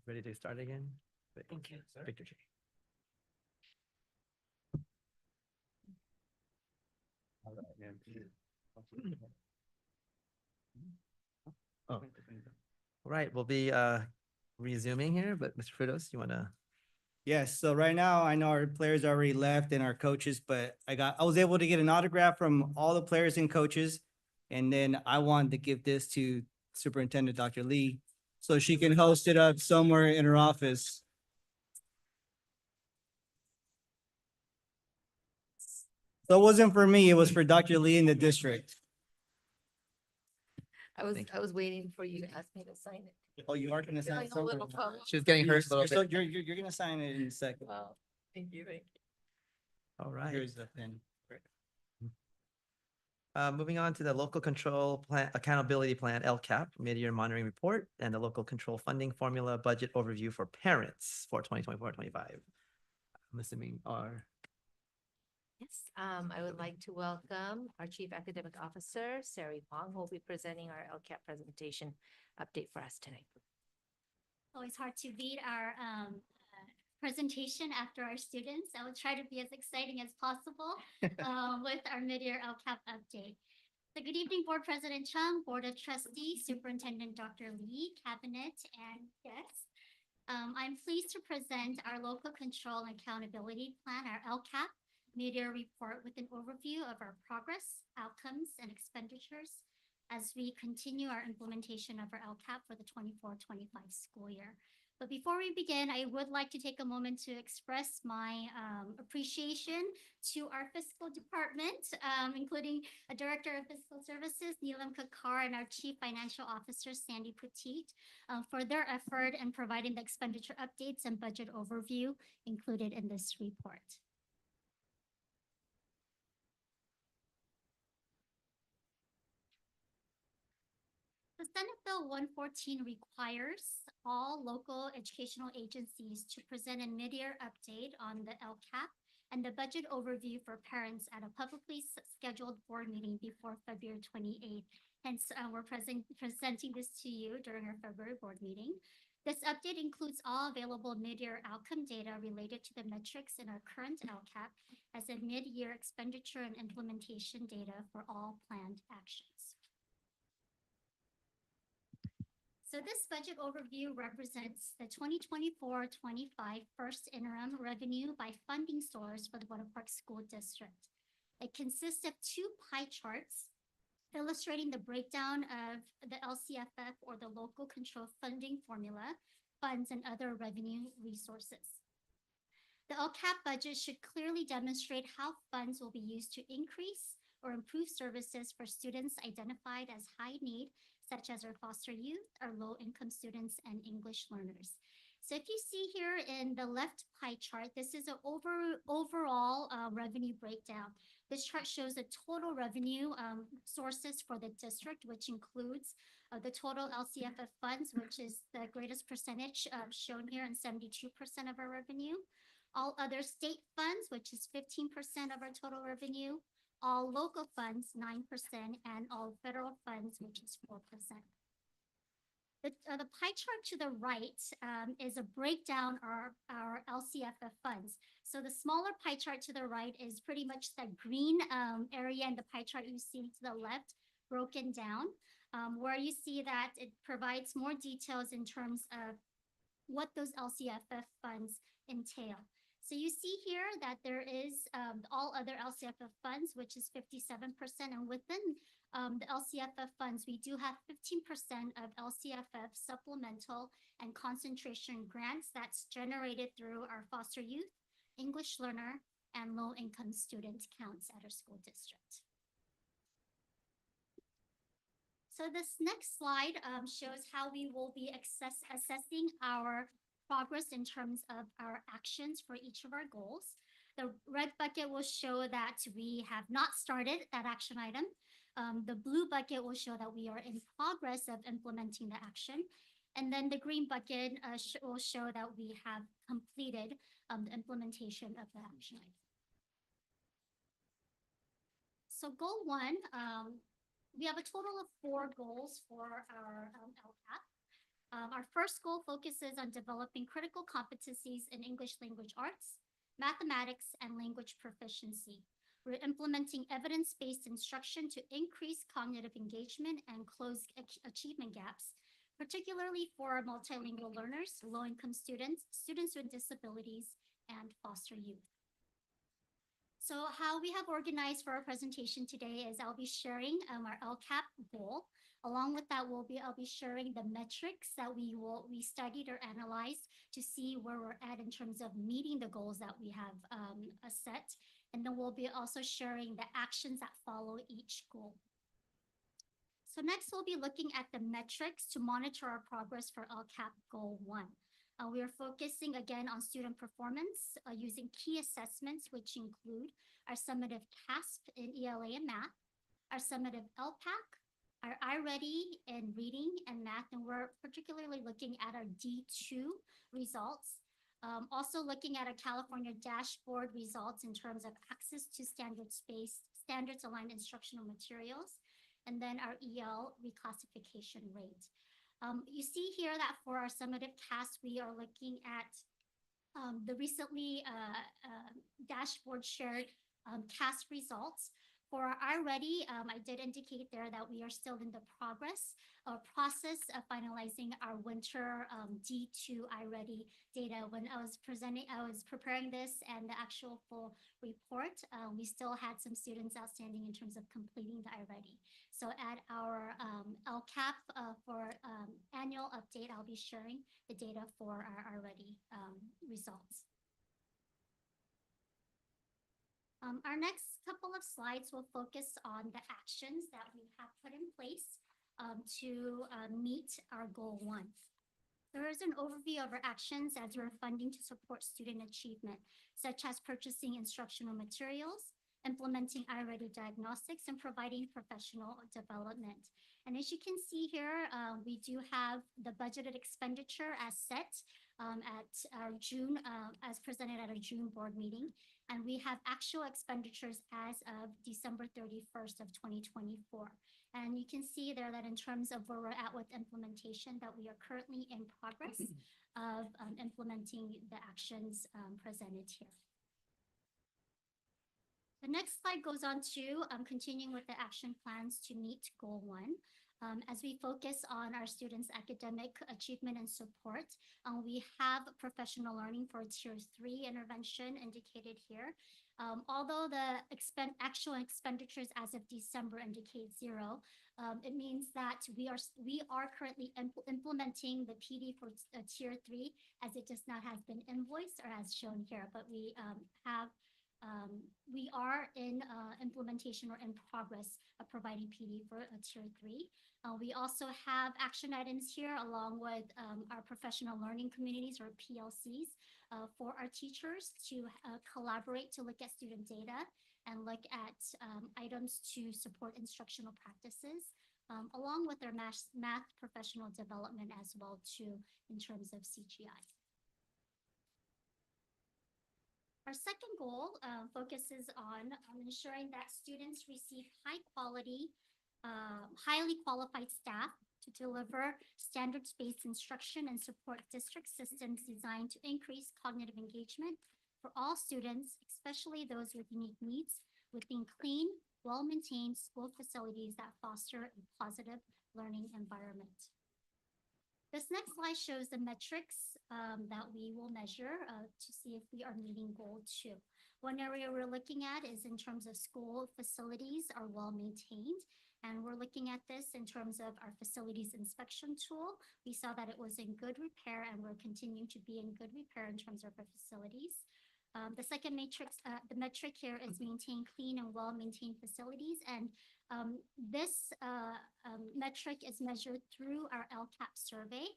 Ready to start again? Thank you. Victor. Oh. Right, we'll be resuming here, but Mr. Frutos, you wanna? Yes, so right now I know our players already left and our coaches, but I was able to get an autograph from all the players and coaches. And then I wanted to give this to Superintendent Dr. Lee, so she can host it up somewhere in her office. So it wasn't for me, it was for Dr. Lee in the district. I was waiting for you to ask me to sign it. Oh, you are gonna sign Feeling a little something? FOMO. She was getting hers a little So bit. you're gonna sign it in a second. Wow, thank you, thank you. All right. Here's the pen. Moving on to the local control plan, accountability plan, LCAP, mid-year monitoring report, and the local control funding formula budget overview for parents for 2024-25. I'm assuming our, Yes, I would like to welcome our Chief Academic Officer, Sari Wong, who will be presenting our LCAP presentation update for us tonight. Always hard to beat our presentation after our students. I will try to be as exciting as possible with our mid-year LCAP update. So good evening, Board President Chung, Board of Trustees, Superintendent Dr. Lee, Cabinet, and guests. I'm pleased to present our Local Control and Accountability Plan, our LCAP, mid-year report with an overview of our progress, outcomes, and expenditures as we continue our implementation of our LCAP for the 24-25 school year. But before we begin, I would like to take a moment to express my appreciation to our fiscal department, including a Director of Fiscal Services, Neelam Kakar, and our Chief Financial Officer, Sandy Petit, for their effort in providing the expenditure updates and budget overview included in this report. The Senate Bill 114 requires all local educational agencies to present a mid-year update on the LCAP and the budget overview for parents at a publicly scheduled board meeting before February 28th. Hence, we're presenting this to you during our February board meeting. This update includes all available mid-year outcome data related to the metrics in our current LCAP as a mid-year expenditure and implementation data for all planned actions. So this budget overview represents the 2024-25 first interim revenue by funding source for the Buena Park School District. It consists of two pie charts illustrating the breakdown of the LCFF, or the Local Control Funding Formula, funds and other revenue resources. The LCAP budget should clearly demonstrate how funds will be used to increase or improve services for students identified as high need, such as our foster youth, our low-income students, and English learners. So if you see here in the left pie chart, this is an overall revenue breakdown. This chart shows the total revenue sources for the district, which includes the total LCFF funds, which is the greatest percentage shown here in 72% of our revenue. All other state funds, which is 15% of our total revenue. All local funds, 9%, and all federal funds, which is 4%. The pie chart to the right is a breakdown of our LCFF funds. So the smaller pie chart to the right is pretty much the green area in the pie chart you see to the left broken down, where you see that it provides more details in terms of what those LCFF funds entail. So you see here that there is all other LCFF funds, which is 57%, and within the LCFF funds, we do have 15% of LCFF supplemental and concentration grants that's generated through our foster youth, English learner, and low-income student counts at our school district. So this next slide shows how we will be assessing our progress in terms of our actions for each of our goals. The red bucket will show that we have not started that action item. The blue bucket will show that we are in progress of implementing the action. And then the green bucket will show that we have completed the implementation of the action item. So goal one, we have a total of 4 goals for our LCAP. Our first goal focuses on developing critical competencies in English language arts, mathematics, and language proficiency. We're implementing evidence-based instruction to increase cognitive engagement and close achievement gaps, particularly for multilingual learners, low-income students, students with disabilities, and foster youth. So how we have organized for our presentation today is I'll be sharing our LCAP goal. Along with that, I'll be sharing the metrics that we studied or analyzed to see where we're at in terms of meeting the goals that we have set. And then we'll be also sharing the actions that follow each goal. So next, we'll be looking at the metrics to monitor our progress for LCAP Goal 1. We are focusing again on student performance using key assessments, which include our summative CASP in ELA and math, our summative LPAC, our iReady in reading and math, and we're particularly looking at our D2 results. Also looking at our California dashboard results in terms of access to standards aligned instructional materials, and then our EL reclassification rate. You see here that for our summative CAST, we are looking at the recently dashboard shared CAST results. For our iReady, I did indicate there that we are still in the process of finalizing our winter D2 iReady data. When I was preparing this and the actual full report, we still had some students outstanding in terms of completing the iReady. So at our LCAP for annual update, I'll be sharing the data for our iReady results. Our next couple of slides will focus on the actions that we have put in place to meet our Goal 1. There is an overview of our actions as we're funding to support student achievement, such as purchasing instructional materials, implementing iReady diagnostics, and providing professional development. And as you can see here, we do have the budgeted expenditure as set at our June, as presented at our June board meeting. And we have actual expenditures as of December 31st of 2024. And you can see there that in terms of where we're at with implementation, that we are currently in progress of implementing the actions presented here. The next slide goes on to continuing with the action plans to meet Goal 1. As we focus on our students' academic achievement and support, we have professional learning for Tier 3 intervention indicated here. Although the actual expenditures as of December indicate 0, it means that we are currently implementing the PD for Tier 3 as it does not have been invoiced or as shown here, but we are in implementation or in progress of providing PD for Tier 3. We also have action items here along with our professional learning communities or PLCs for our teachers to collaborate to look at student data and look at items to support instructional practices, along with their math professional development as well too in terms of CGI. Our second goal focuses on ensuring that students receive high quality, highly qualified staff to deliver standards-based instruction and support district systems designed to increase cognitive engagement for all students, especially those with unique needs, within clean, well-maintained school facilities that foster a positive learning environment. This next slide shows the metrics that we will measure to see if we are meeting Goal 2. One area we're looking at is in terms of school facilities are well maintained. And we're looking at this in terms of our facilities inspection tool. We saw that it was in good repair and we're continuing to be in good repair in terms of our facilities. The second matrix, the metric here is maintain clean and well-maintained facilities. And this metric is measured through our LCAP survey.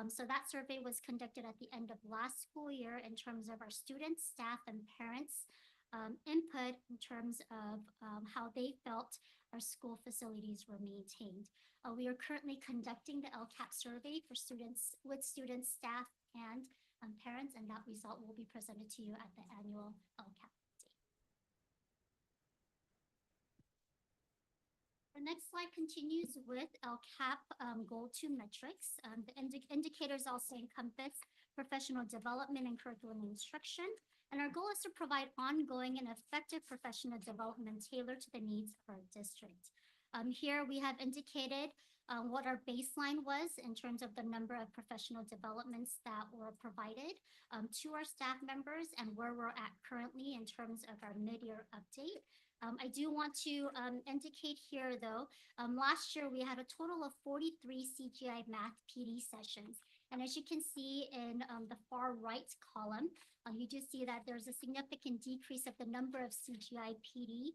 So that survey was conducted at the end of last school year in terms of our students, staff, and parents input in terms of how they felt our school facilities were maintained. We are currently conducting the LCAP survey for students, with students, staff, and parents, and that result will be presented to you at the annual LCAP. The next slide continues with LCAP Goal 2 metrics. The indicators also encompass professional development and curriculum instruction. And our goal is to provide ongoing and effective professional development tailored to the needs of our district. Here we have indicated what our baseline was in terms of the number of professional developments that were provided to our staff members and where we're at currently in terms of our mid-year update. I do want to indicate here, though, last year we had a total of 43 CGI Math PD sessions. And as you can see in the far right column, you do see that there's a significant decrease of the number of CGI PD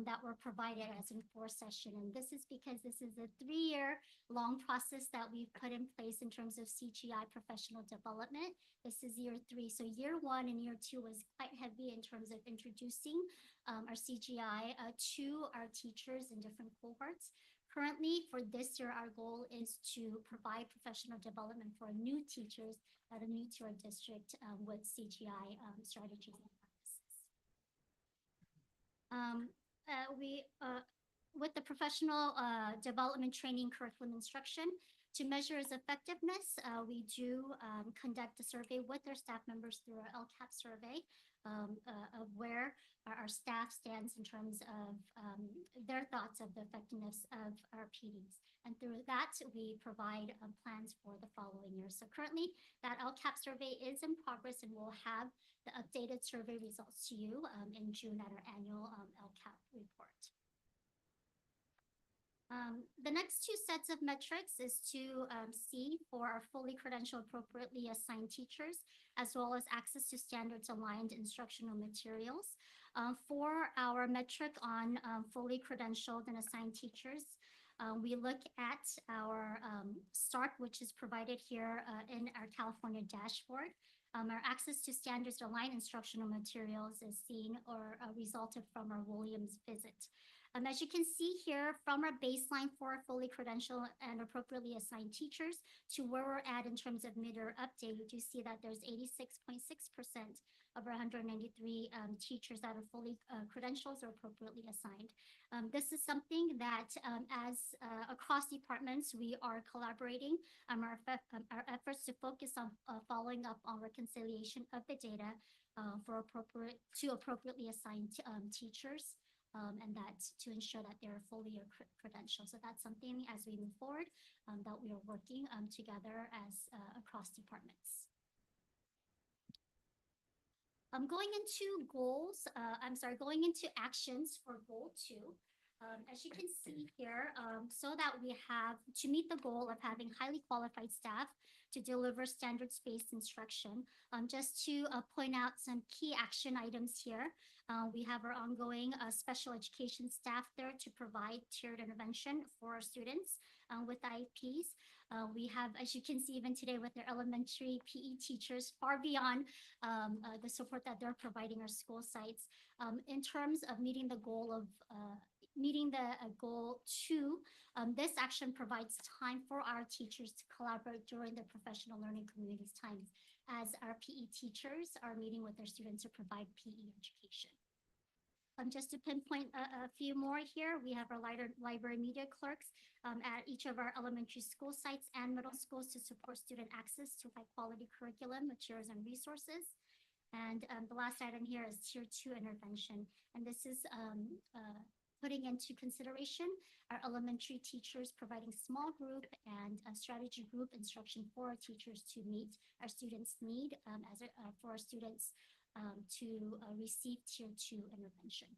that were provided as in 4 sessions. And this is because this is a 3-year long process that we've put in place in terms of CGI professional development. This is year 3. So year 1 and year 2 was quite heavy in terms of introducing our CGI to our teachers in different cohorts. Currently, for this year, our goal is to provide professional development for new teachers that are new to our district with CGI strategies and practices. With the professional development training curriculum instruction, to measure its effectiveness, we do conduct a survey with our staff members through our LCAP survey of where our staff stands in terms of their thoughts of the effectiveness of our PDs. And through that, we provide plans for the following year. So currently, that LCAP survey is in progress, and we'll have the updated survey results to you in June at our annual LCAP report. The next 2 sets of metrics is to see for our fully credentialed, appropriately assigned teachers, as well as access to standards aligned instructional materials. For our metric on fully credentialed and assigned teachers, we look at our START, which is provided here in our California dashboard. Our access to standards aligned instructional materials is seen or resulted from our Williams visit. As you can see here, from our baseline for fully credentialed and appropriately assigned teachers to where we're at in terms of mid-year update, you do see that there's 86.6% of our 193 teachers that are fully credentialed or appropriately assigned. This is something that as across departments, we are collaborating our efforts to focus on following up on reconciliation of the data for appropriately assigned teachers. And that's to ensure that they're fully credentialed. So that's something as we move forward that we are working together as across departments. Going into actions for goal 2. As you can see here, so that we have to meet the goal of having highly qualified staff to deliver standards-based instruction. Just to point out some key action items here, we have our ongoing special education staff there to provide tiered intervention for our students with IEPs. We have, as you can see even today with their elementary PE teachers, far beyond the support that they're providing our school sites. In terms of meeting the goal of goal 2, this action provides time for our teachers to collaborate during the professional learning communities times as our PE teachers are meeting with their students to provide PE education. Just to pinpoint a few more here, we have our library media clerks at each of our elementary school sites and middle schools to support student access to high quality curriculum, materials, and resources. And the last item here is tier 2 intervention. And this is putting into consideration our elementary teachers providing small group and a strategy group instruction for our teachers to meet our students' need for our students to receive tier 2 intervention.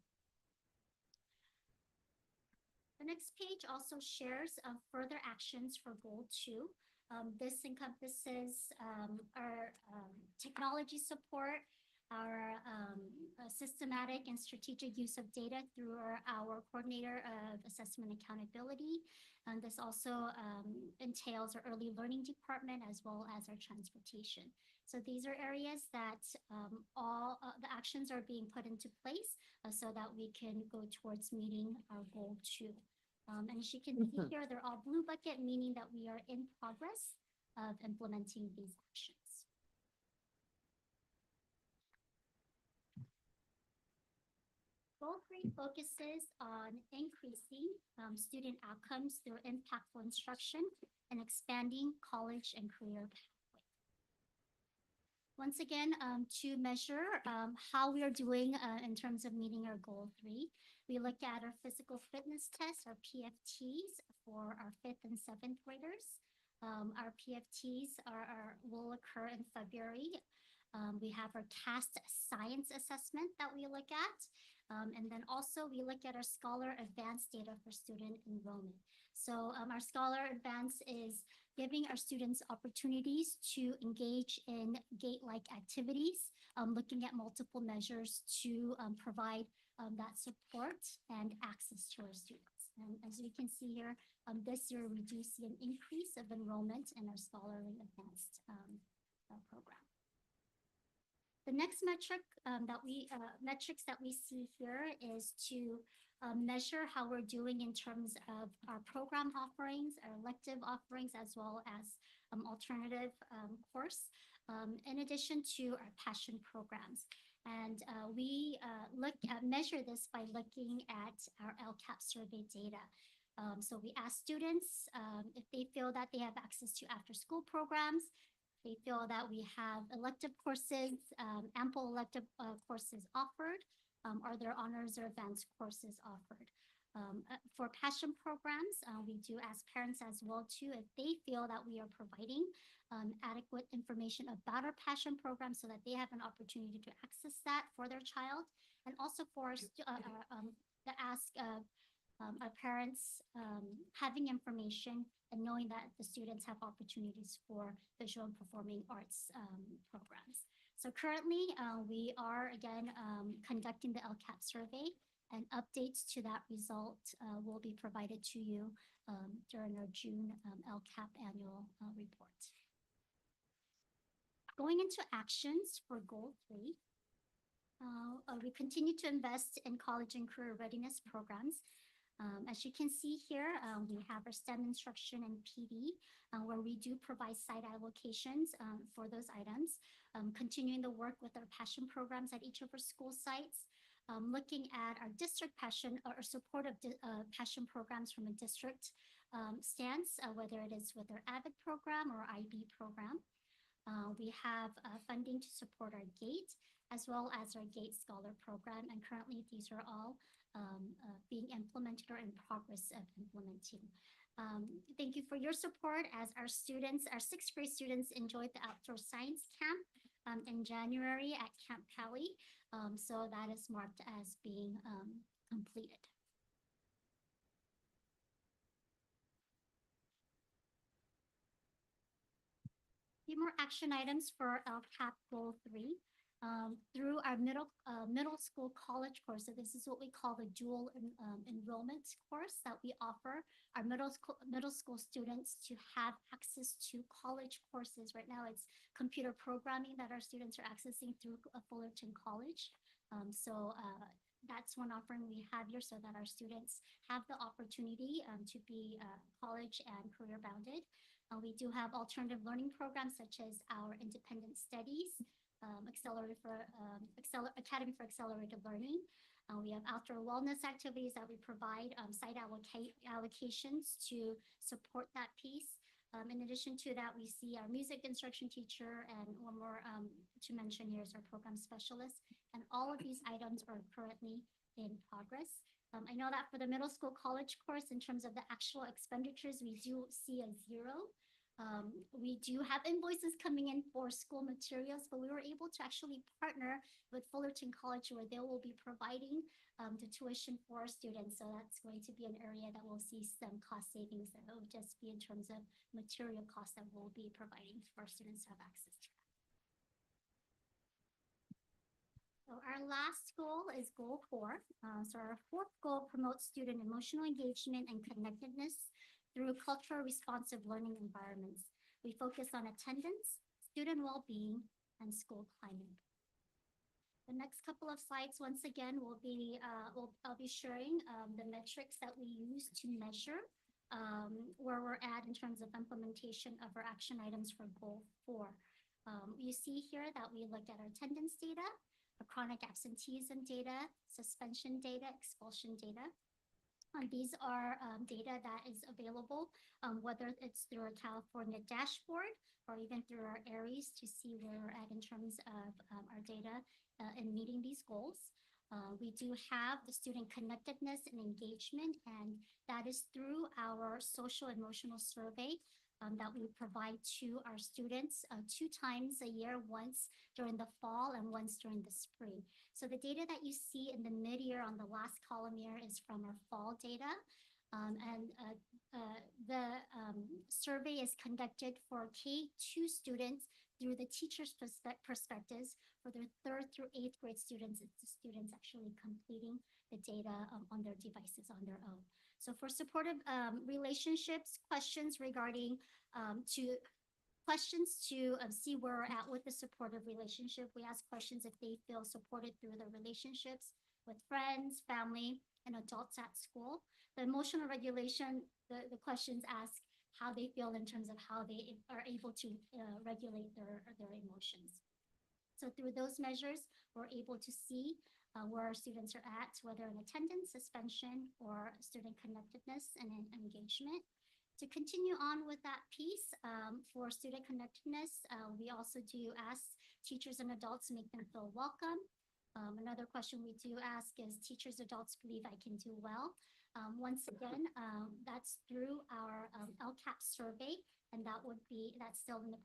The next page also shares further actions for goal 2. This encompasses our technology support, our systematic and strategic use of data through our coordinator of assessment accountability. And this also entails our early learning department as well as our transportation. So these are areas that all the actions are being put into place so that we can go towards meeting our goal 2. And as you can see here, they're all blue bucket, meaning that we are in progress of implementing these actions. Goal 3 focuses on increasing student outcomes through impactful instruction and expanding college and career pathways. Once again, to measure how we are doing in terms of meeting our goal 3, we look at our physical fitness tests, our PFTs, for our 5th and 7th graders. Our PFTs will occur in February. We have our CAST science assessment that we look at. And then also we look at our Scholar Advance data for student enrollment. So our Scholar Advance is giving our students opportunities to engage in GATE-like activities, looking at multiple measures to provide that support and access to our students. And as we can see here, this year we do see an increase of enrollment in our Scholarly Advanced program. The next metrics that we see here is to measure how we're doing in terms of our program offerings, our elective offerings, as well as alternative course, in addition to our passion programs. And we measure this by looking at our LCAP survey data. So we ask students if they feel that they have access to after-school programs. They feel that we have elective courses, ample elective courses offered. Are there honors or advanced courses offered? For passion programs, we do ask parents as well too if they feel that we are providing adequate information about our passion program so that they have an opportunity to access that for their child, and also for to ask our parents having information and knowing that the students have opportunities for visual and performing arts programs. So currently, we are again conducting the LCAP survey, and updates to that result will be provided to you during our June LCAP annual report. Going into actions for Goal 3, we continue to invest in college and career readiness programs. As you can see here, we have our STEM instruction and PD, where we do provide site allocations for those items, continuing the work with our passion programs at each of our school sites, looking at our district passion or support of passion programs from a district stance, whether it is with our AVID program or IB program. We have funding to support our GATE, as well as our GATE Scholar program, and currently these are all being implemented or in progress of implementing. Thank you for your support as our students, our 6th grade students enjoyed the outdoor science camp in January at Camp Pelly. So that is marked as being completed. A few more action items for LCAP Goal 3. Through our middle school college course, so this is what we call the dual enrollment course that we offer our middle school students to have access to college courses. Right now it's computer programming that our students are accessing through Fullerton College. So that's one offering we have here so that our students have the opportunity to be college and career bounded. We do have alternative learning programs such as our independent studies, Academy for Accelerated Learning. We have outdoor wellness activities that we provide site allocations to support that piece. In addition to that, we see our music instruction teacher, and one more to mention here is our program specialist. And all of these items are currently in progress. I know that for the middle school college course, in terms of the actual expenditures, we do see a 0. We do have invoices coming in for school materials, but we were able to actually partner with Fullerton College where they will be providing the tuition for our students. So that's going to be an area that we'll see some cost savings that will just be in terms of material costs that we'll be providing for our students to have access to. So our last goal is Goal 4. So our 4th goal promotes student emotional engagement and connectedness through cultural responsive learning environments. We focus on attendance, student well-being, and school climate. The next couple of slides, once again, will be I'll be sharing the metrics that we use to measure where we're at in terms of implementation of our action items for Goal 4. You see here that we looked at our attendance data. chronic absenteeism data, suspension data, expulsion data. These are data that is available, whether it's through our California dashboard or even through our ARIES to see where we're at in terms of our data in meeting these goals. We do have the student connectedness and engagement, and that is through our social emotional survey that we provide to our students 2 times a year, once during the fall and once during the spring. So the data that you see in the mid-year on the last column here is from our fall data. The survey is conducted for K-2 students through the teacher's perspectives. For their 3rd through 8th grade students, it's the students actually completing the data on their devices on their own. So for supportive relationships, questions regarding questions to see where we're at with the supportive relationship. We ask questions if they feel supported through their relationships with friends, family, and adults at school. The emotional regulation, the questions ask how they feel in terms of how they are able to regulate their emotions. So through those measures, we're able to see where our students are at, whether in attendance, suspension, or student connectedness and engagement. To continue on with that piece, for student connectedness, we also do ask teachers and adults to make them feel welcome. Another question we do ask is, teachers, adults believe I can do well? Once again, that's through our LCAP survey, and that's still in the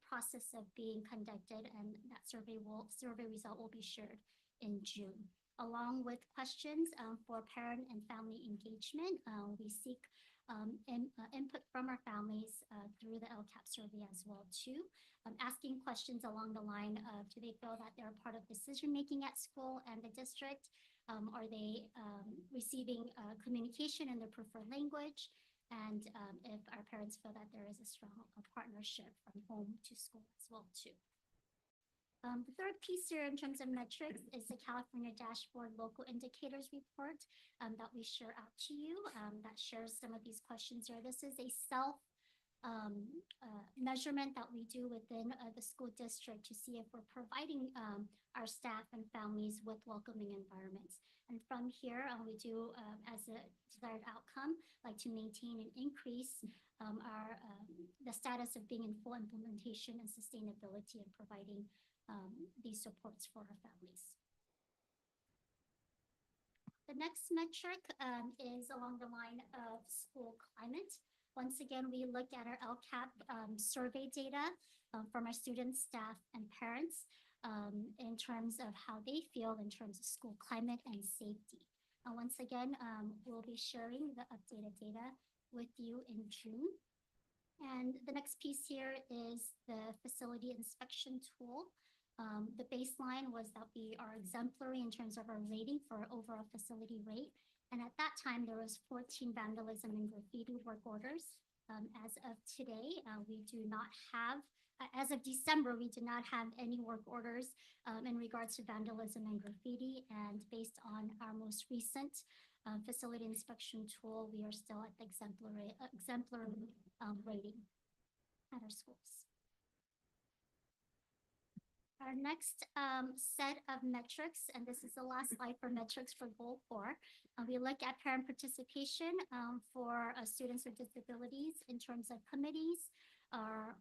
process of being conducted, and that survey result will be shared in June. Along with questions for parent and family engagement, we seek input from our families through the LCAP survey as well too. Asking questions along the line of, do they feel that they're part of decision-making at school and the district? Are they receiving communication in their preferred language? And if our parents feel that there is a strong partnership from home to school as well too. The third piece here in terms of metrics is the California Dashboard Local Indicators Report that we share out to you that shares some of these questions here. This is a self measurement that we do within the school district to see if we're providing our staff and families with welcoming environments. And from here, we do, as a desired outcome, like to maintain and increase the status of being in full implementation and sustainability and providing these supports for our families. The next metric is along the line of school climate. Once again, we look at our LCAP survey data from our students, staff, and parents in terms of how they feel in terms of school climate and safety. Once again, we'll be sharing the updated data with you in June. And the next piece here is the facility inspection tool. The baseline was that we are exemplary in terms of our rating for our overall facility rate. And at that time, there was 14 vandalism and graffiti work orders. As of today, we do not have, as of December, we did not have any work orders in regards to vandalism and graffiti. And based on our most recent facility inspection tool, we are still at the exemplary rating at our schools. Our next set of metrics, and this is the last slide for metrics for Goal 4. We look at parent participation for students with disabilities in terms of committees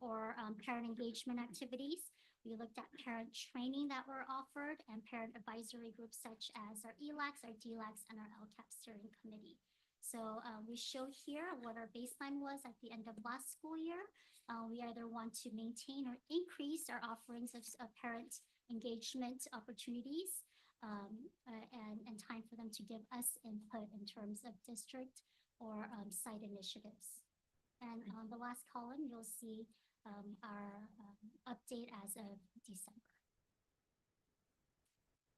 or parent engagement activities. We looked at parent training that were offered and parent advisory groups such as our ELACs, our DLACs, and our LCAP steering committee. So we show here what our baseline was at the end of last school year. We either want to maintain or increase our offerings of parent engagement opportunities and time for them to give us input in terms of district or site initiatives. And on the last column, you'll see our update as of December.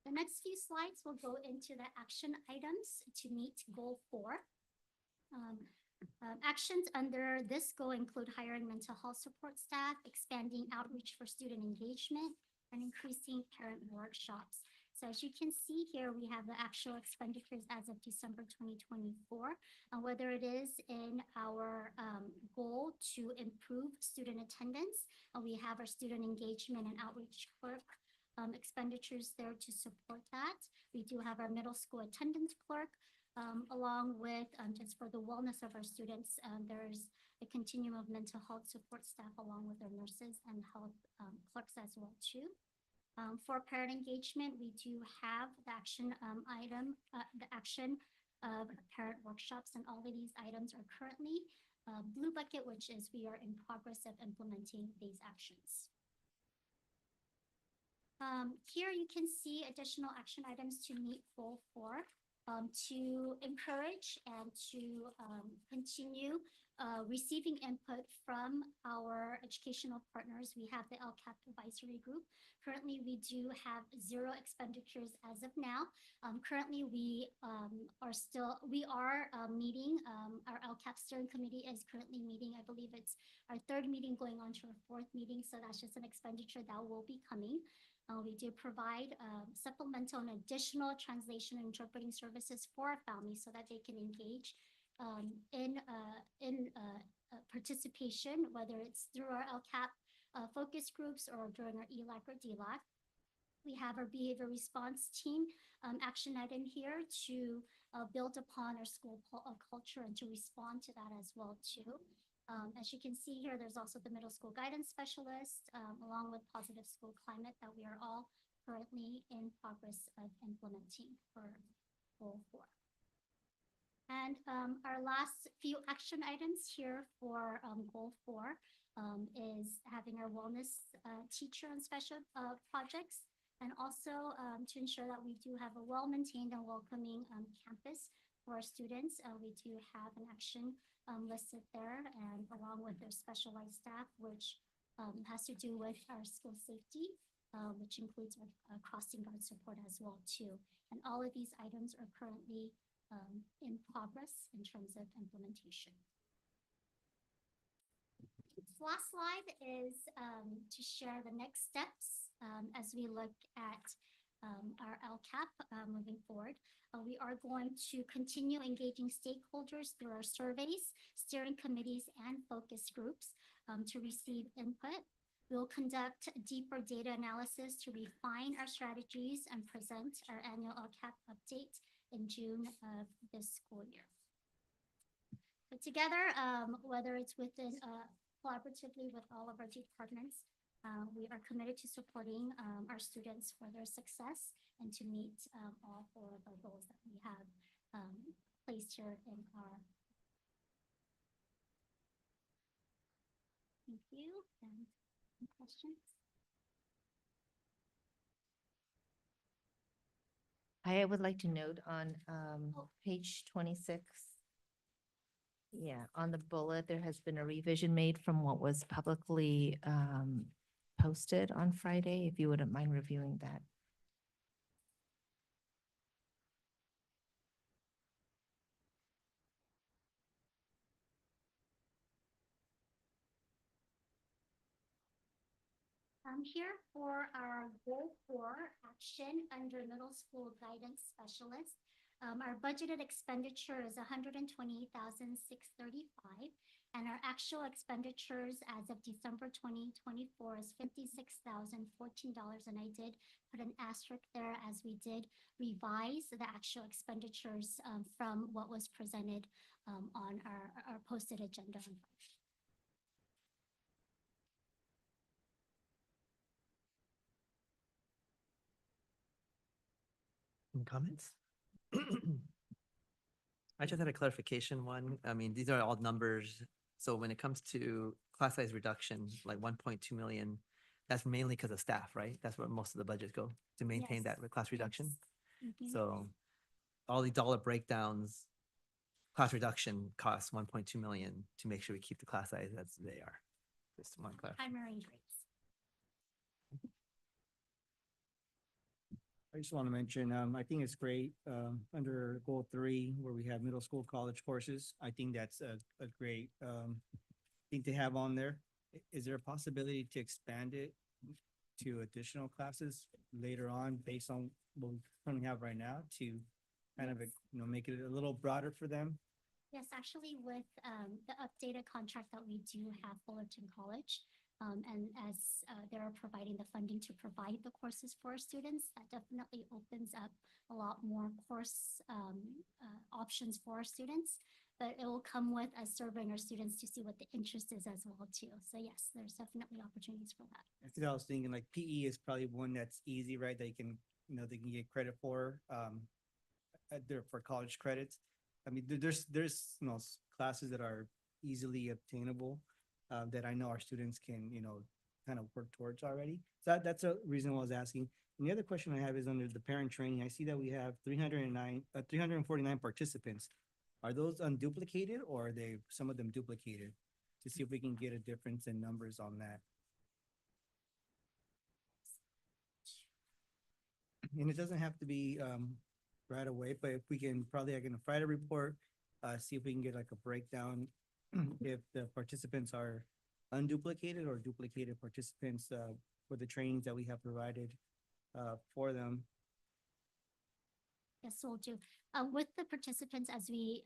The next few slides will go into the action items to meet Goal 4. Actions under this goal include hiring mental health support staff, expanding outreach for student engagement, and increasing parent workshops. So as you can see here, we have the actual expenditures as of December 2024, whether it is in our goal to improve student attendance, we have our student engagement and outreach clerk expenditures there to support that. We do have our middle school attendance clerk, along with, just for the wellness of our students, there's a continuum of mental health support staff along with our nurses and health clerks as well too. For parent engagement, we do have the action the action of parent workshops, and all of these items are currently Blue Bucket, which is we are in progress of implementing these actions. Here you can see additional action items to meet goal 4, to encourage and to continue receiving input from our educational partners. We have the LCAP advisory group. Currently, we do have 0 expenditures as of now. Currently, we are meeting, our LCAP steering committee is currently meeting. I believe it's our 3rd meeting going on to our 4th meeting. So that's just an expenditure that will be coming. We do provide supplemental and additional translation and interpreting services for our families so that they can engage in participation, whether it's through our LCAP focus groups or during our ELAC or DLAC. We have our behavior response team action item here to build upon our school culture and to respond to that as well too. As you can see here, there's also the middle school guidance specialist, along with positive school climate that we are all currently in progress of implementing for goal 4. And our last few action items here for goal 4 is having our wellness teacher and special projects, and also to ensure that we do have a well-maintained and welcoming campus for our students. We do have an action listed there, and along with their specialized staff, which has to do with our school safety, which includes our crossing guard support as well too. And all of these items are currently in progress in terms of implementation. This last slide is to share the next steps as we look at our LCAP moving forward. We are going to continue engaging stakeholders through our surveys, steering committees, and focus groups to receive input. We'll conduct deeper data analysis to refine our strategies and present our annual LCAP update in June of this school year. But together, whether it's within collaboratively with all of our departments, we are committed to supporting our students for their success and to meet all 4 of our goals that we have placed here in our. Thank you. And any questions? I would like to note on page 26. Yeah, on the bullet, there has been a revision made from what was publicly posted on Friday, if you wouldn't mind reviewing that. Here for our goal 4 action under middle school guidance specialist. Our budgeted expenditure is $128,635, and our actual expenditures as of December 2024 is $56,014. And I did put an asterisk there as we did revise the actual expenditures from what was presented on our posted agenda on Friday. Any comments? I just had a clarification one. I mean, these are all numbers. So when it comes to class size reduction, like 1.2 million, that's mainly because of staff, right? That's where most of the budgets go to maintain that class reduction. Mhm. So all the dollar breakdowns, class reduction costs 1.2 million to make sure we keep the class size as they are. Just one clarification. Primary grades. I just want to mention, I think it's great, under goal 3, where we have middle school college courses. I think that's a great, thing to have on there. Is there a possibility to expand it to additional classes later on based on what we currently have right now to kind of, make it a little broader for them? Yes, actually with the updated contract that we do have Fullerton College, And as they're providing the funding to provide the courses for our students, that definitely opens up a lot more course options for our students. But it will come with us surveying our students to see what the interest is as well too. So yes, there's definitely opportunities for that. That's what I was thinking, like PE is probably one that's easy, right? They can, they can get credit for, there for college credits. I mean, there's, classes that are easily obtainable, that I know our students can, kind of work towards already. So that's a reason why I was asking. And the other question I have is under the parent training. I see that we have 349 participants. Are those unduplicated or are they, some of them duplicated? To see if we can get a difference in numbers on that. And it doesn't have to be right away, but if we can, probably I can Friday report, see if we can get like a breakdown if the participants are unduplicated or duplicated participants for the trainings that we have provided for them. Yes, we'll do. With the participants, as we,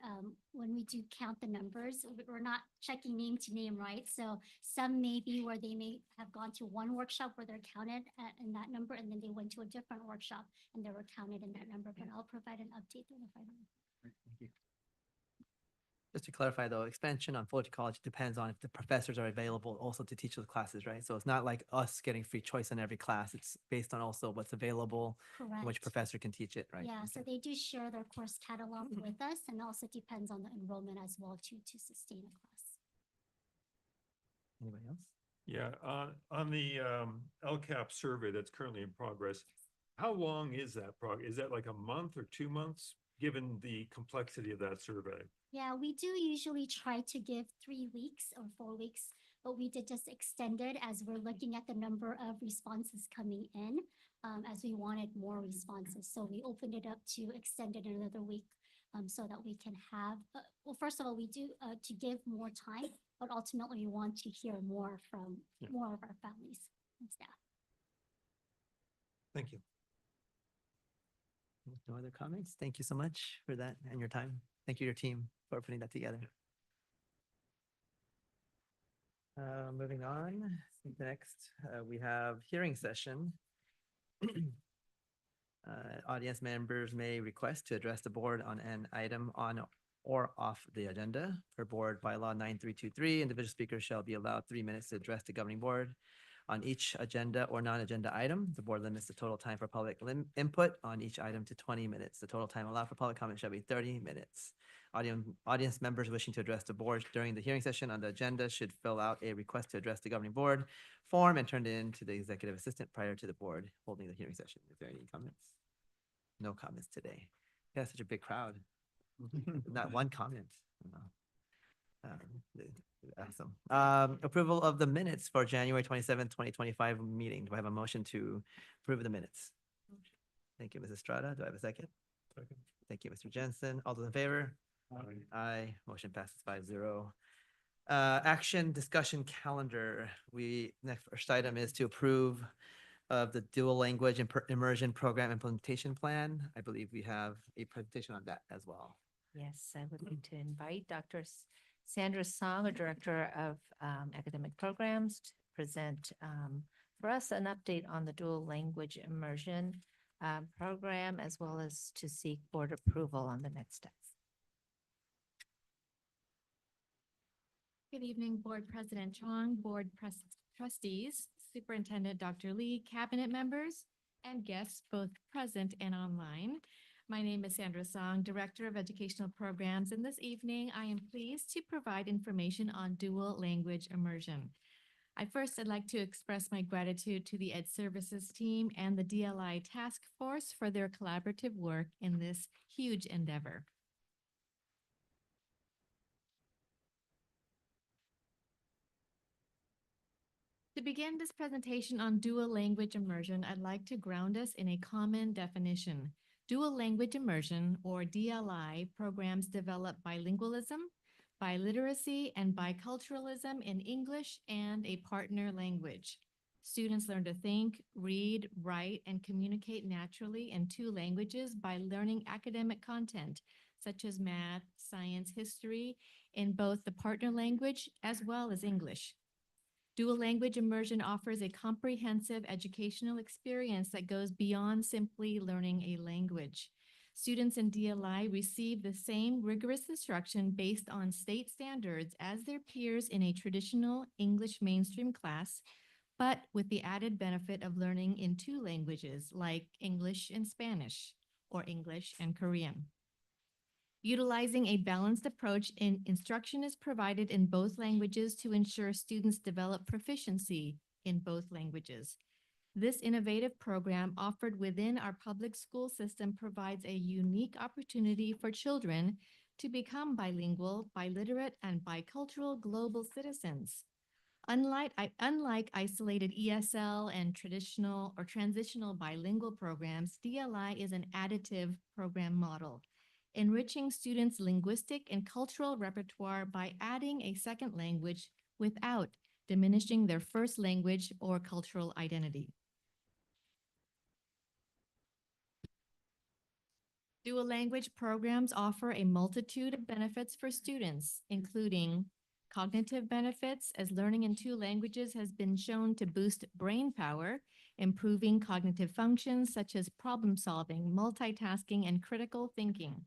when we do count the numbers, we're not checking name to name, right? So some may be where they may have gone to one workshop where they're counted in that number, and then they went to a different workshop and they were counted in that number, but I'll provide an update through the Friday. Thank you. Just to clarify though, expansion on Fullerton College depends on if the professors are available also to teach those classes, right? So it's not like us getting free choice in every class. It's based on also what's available, and which Correct. professor can teach it, right? Yeah, so Okay. they do share their course catalog with us, and also depends on the enrollment as well to sustain a class. Anybody else? Yeah, on the LCAP survey that's currently in progress, how long is that Is that like a month or 2 months, given the complexity of that survey? Yeah, we do usually try to give 3 weeks or 4 weeks, but we did just extend it as we're looking at the number of responses coming in, as we wanted more responses. So we opened it up to extend it another week, so that we can have, well, first of all, we do to give more time, but ultimately we want to hear more from more of our families and staff. Thank you. No other comments? Thank you so much for that and your time. Thank you, your team, for putting that together. Moving on, I think next, we have hearing session. Audience members may request to address the board on an item on or off the agenda. Per board bylaw 9323, individual speakers shall be allowed 3 minutes to address the governing board on each agenda or non-agenda item. The board limits the total time for public input on each item to 20 minutes. The total time allowed for public comment shall be 30 minutes. Audience members wishing to address the board during the hearing session on the agenda should fill out a request to address the governing board form and turn it in to the executive assistant prior to the board holding the hearing session. Is there any comments? No comments today. Yeah, such a big crowd. Not one comment. Awesome. Approval of the minutes for January 27th, 2025 meeting. Do I have a motion to approve the minutes? Thank you, Mrs. Estrada. Do I have a second? Second. Thank you, Mr. Jensen. All those in favor? Aye. Aye. Motion passes 5-0. Action discussion calendar. Next first item is to approve of the dual language immersion program implementation plan. I believe we have a presentation on that as well. Yes, I would like to invite Dr. Sandra Song, our Director of Academic Programs, to present for us an update on the dual language immersion program, as well as to seek board approval on the next steps. Good evening, Board President Chong, Board Trustees, Superintendent Dr. Lee, Cabinet members, and guests both present and online. My name is Sandra Song, Director of Educational Programs, and this evening I am pleased to provide information on dual language immersion. I'd like to express my gratitude to the Ed Services team and the DLI Task Force for their collaborative work in this huge endeavor. To begin this presentation on dual language immersion, I'd like to ground us in a common definition. Dual language immersion, or DLI, programs develop bilingualism, biliteracy, and biculturalism in English and a partner language. Students learn to think, read, write, and communicate naturally in 2 languages by learning academic content, such as math, science, history, in both the partner language as well as English. Dual language immersion offers a comprehensive educational experience that goes beyond simply learning a language. Students in DLI receive the same rigorous instruction based on state standards as their peers in a traditional English mainstream class, but with the added benefit of learning in two languages like English and Spanish or English and Korean. Utilizing a balanced approach in instruction is provided in both languages to ensure students develop proficiency in both languages. This innovative program offered within our public school system provides a unique opportunity for children to become bilingual, biliterate, and bicultural global citizens. Unlike isolated ESL and traditional or transitional bilingual programs, DLI is an additive program model, enriching students' linguistic and cultural repertoire by adding a second language without diminishing their first language or cultural identity. Dual language programs offer a multitude of benefits for students, including cognitive benefits, as learning in two languages has been shown to boost brain power, improving cognitive functions such as problem solving, multitasking, and critical thinking.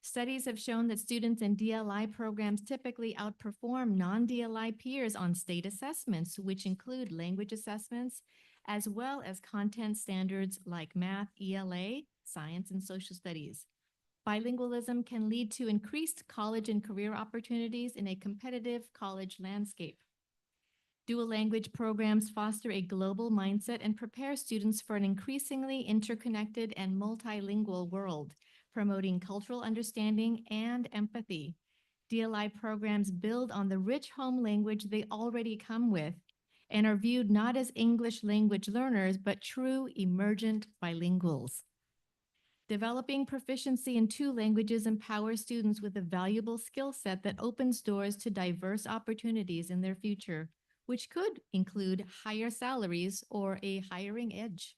Studies have shown that students in DLI programs typically outperform non-DLI peers on state assessments, which include language assessments, as well as content standards like math, ELA, science, and social studies. Bilingualism can lead to increased college and career opportunities in a competitive college landscape. Dual language programs foster a global mindset and prepare students for an increasingly interconnected and multilingual world, promoting cultural understanding and empathy. DLI programs build on the rich home language they already come with and are viewed not as English language learners, but true emergent bilinguals. Developing proficiency in two languages empowers students with a valuable skill set that opens doors to diverse opportunities in their future, which could include higher salaries or a hiring edge.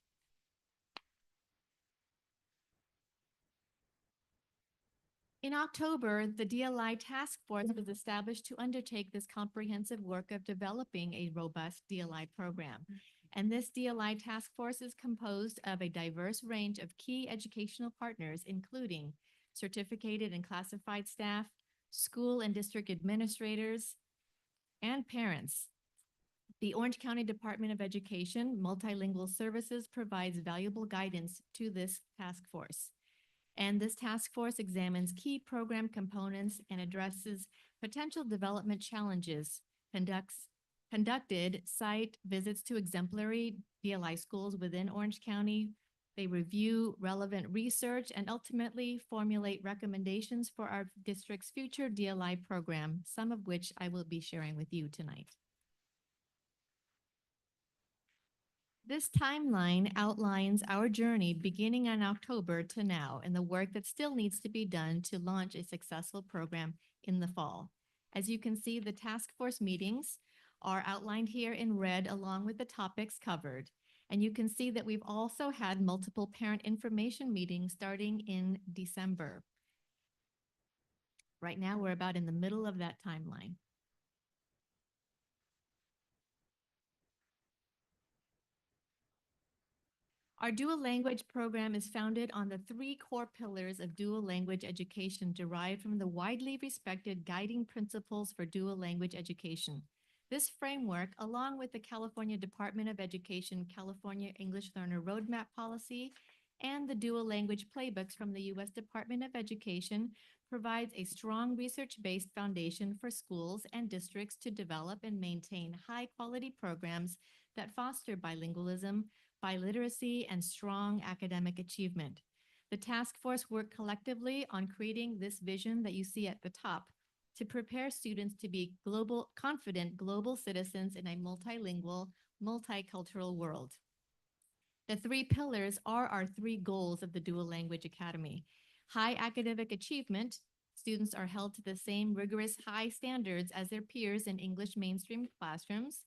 In October, the DLI task force was established to undertake this comprehensive work of developing a robust DLI program. And this DLI task force is composed of a diverse range of key educational partners, including certificated and classified staff, school and district administrators, and parents. The Orange County Department of Education Multilingual Services provides valuable guidance to this task force. And this task force examines key program components and addresses potential development challenges, conducted site visits to exemplary DLI schools within Orange County. They review relevant research and ultimately formulate recommendations for our district's future DLI program, some of which I will be sharing with you tonight. This timeline outlines our journey beginning in October to now and the work that still needs to be done to launch a successful program in the fall. As you can see, the task force meetings are outlined here in red along with the topics covered. And you can see that we've also had multiple parent information meetings starting in December. Right now, we're about in the middle of that timeline. Our dual language program is founded on the three core pillars of dual language education derived from the widely respected guiding principles for dual language education. This framework, along with the California Department of Education California English Learner Roadmap Policy and the dual language playbooks from the U.S. Department of Education, provides a strong research-based foundation for schools and districts to develop and maintain high-quality programs that foster bilingualism, biliteracy, and strong academic achievement. The task force worked collectively on creating this vision that you see at the top to prepare students to be confident global citizens in a multilingual, multicultural world. The three pillars are our three goals of the Dual Language Academy. High academic achievement. Students are held to the same rigorous high standards as their peers in English mainstream classrooms.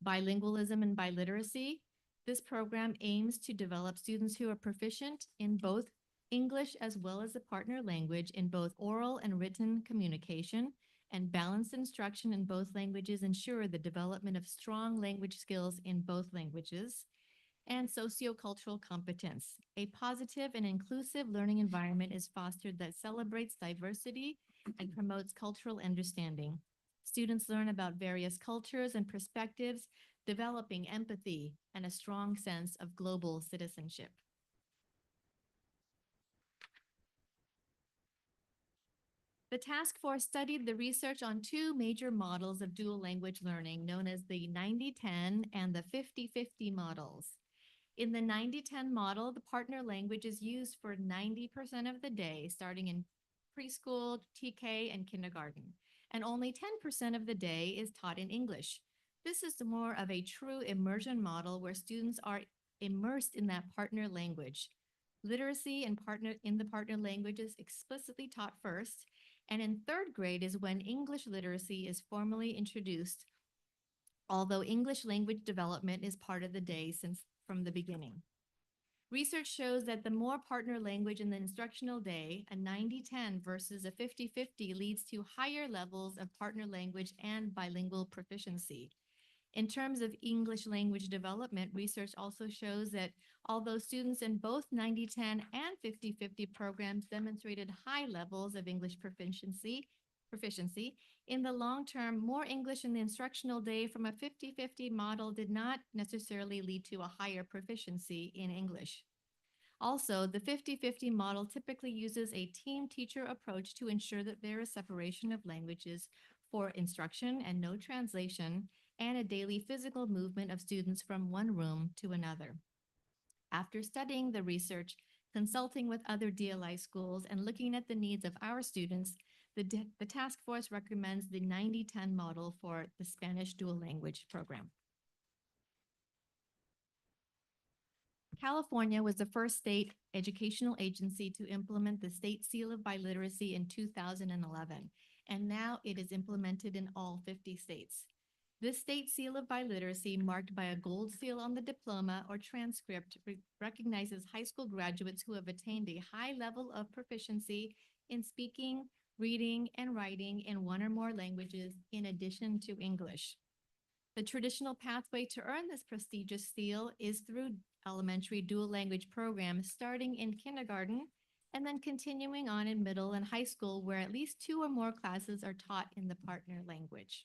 Bilingualism and biliteracy. This program aims to develop students who are proficient in both English as well as a partner language in both oral and written communication, and balanced instruction in both languages ensure the development of strong language skills in both languages. And sociocultural competence. A positive and inclusive learning environment is fostered that celebrates diversity and promotes cultural understanding. Students learn about various cultures and perspectives, developing empathy and a strong sense of global citizenship. The task force studied the research on two major models of dual language learning known as the 90-10 and the 50-50 models. In the 90-10 model, the partner language is used for 90% of the day, starting in preschool, TK, and kindergarten, and only 10% of the day is taught in English. This is more of a true immersion model where students are immersed in that partner language. Literacy in the partner language is explicitly taught first, and in third grade is when English literacy is formally introduced, although English language development is part of the day from the beginning. Research shows that the more partner language in the instructional day, a 90-10 versus a 50-50, leads to higher levels of partner language and bilingual proficiency. In terms of English language development, research also shows that although students in both 90-10 and 50-50 programs demonstrated high levels of English proficiency, in the long term, more English in the instructional day from a 50-50 model did not necessarily lead to a higher proficiency in English. Also, the 50-50 model typically uses a team-teacher approach to ensure that there is separation of languages for instruction and no translation, and a daily physical movement of students from one room to another. After studying the research, consulting with other DLI schools, and looking at the needs of our students, the task force recommends the 90-10 model for the Spanish dual language program. California was the first state educational agency to implement the State Seal of Biliteracy in 2011, and now it is implemented in all 50 states. This State Seal of Biliteracy, marked by a gold seal on the diploma or transcript, recognizes high school graduates who have attained a high level of proficiency in speaking, reading, and writing in one or more languages in addition to English. The traditional pathway to earn this prestigious seal is through elementary dual language programs starting in kindergarten and then continuing on in middle and high school, where at least 2 or more classes are taught in the partner language.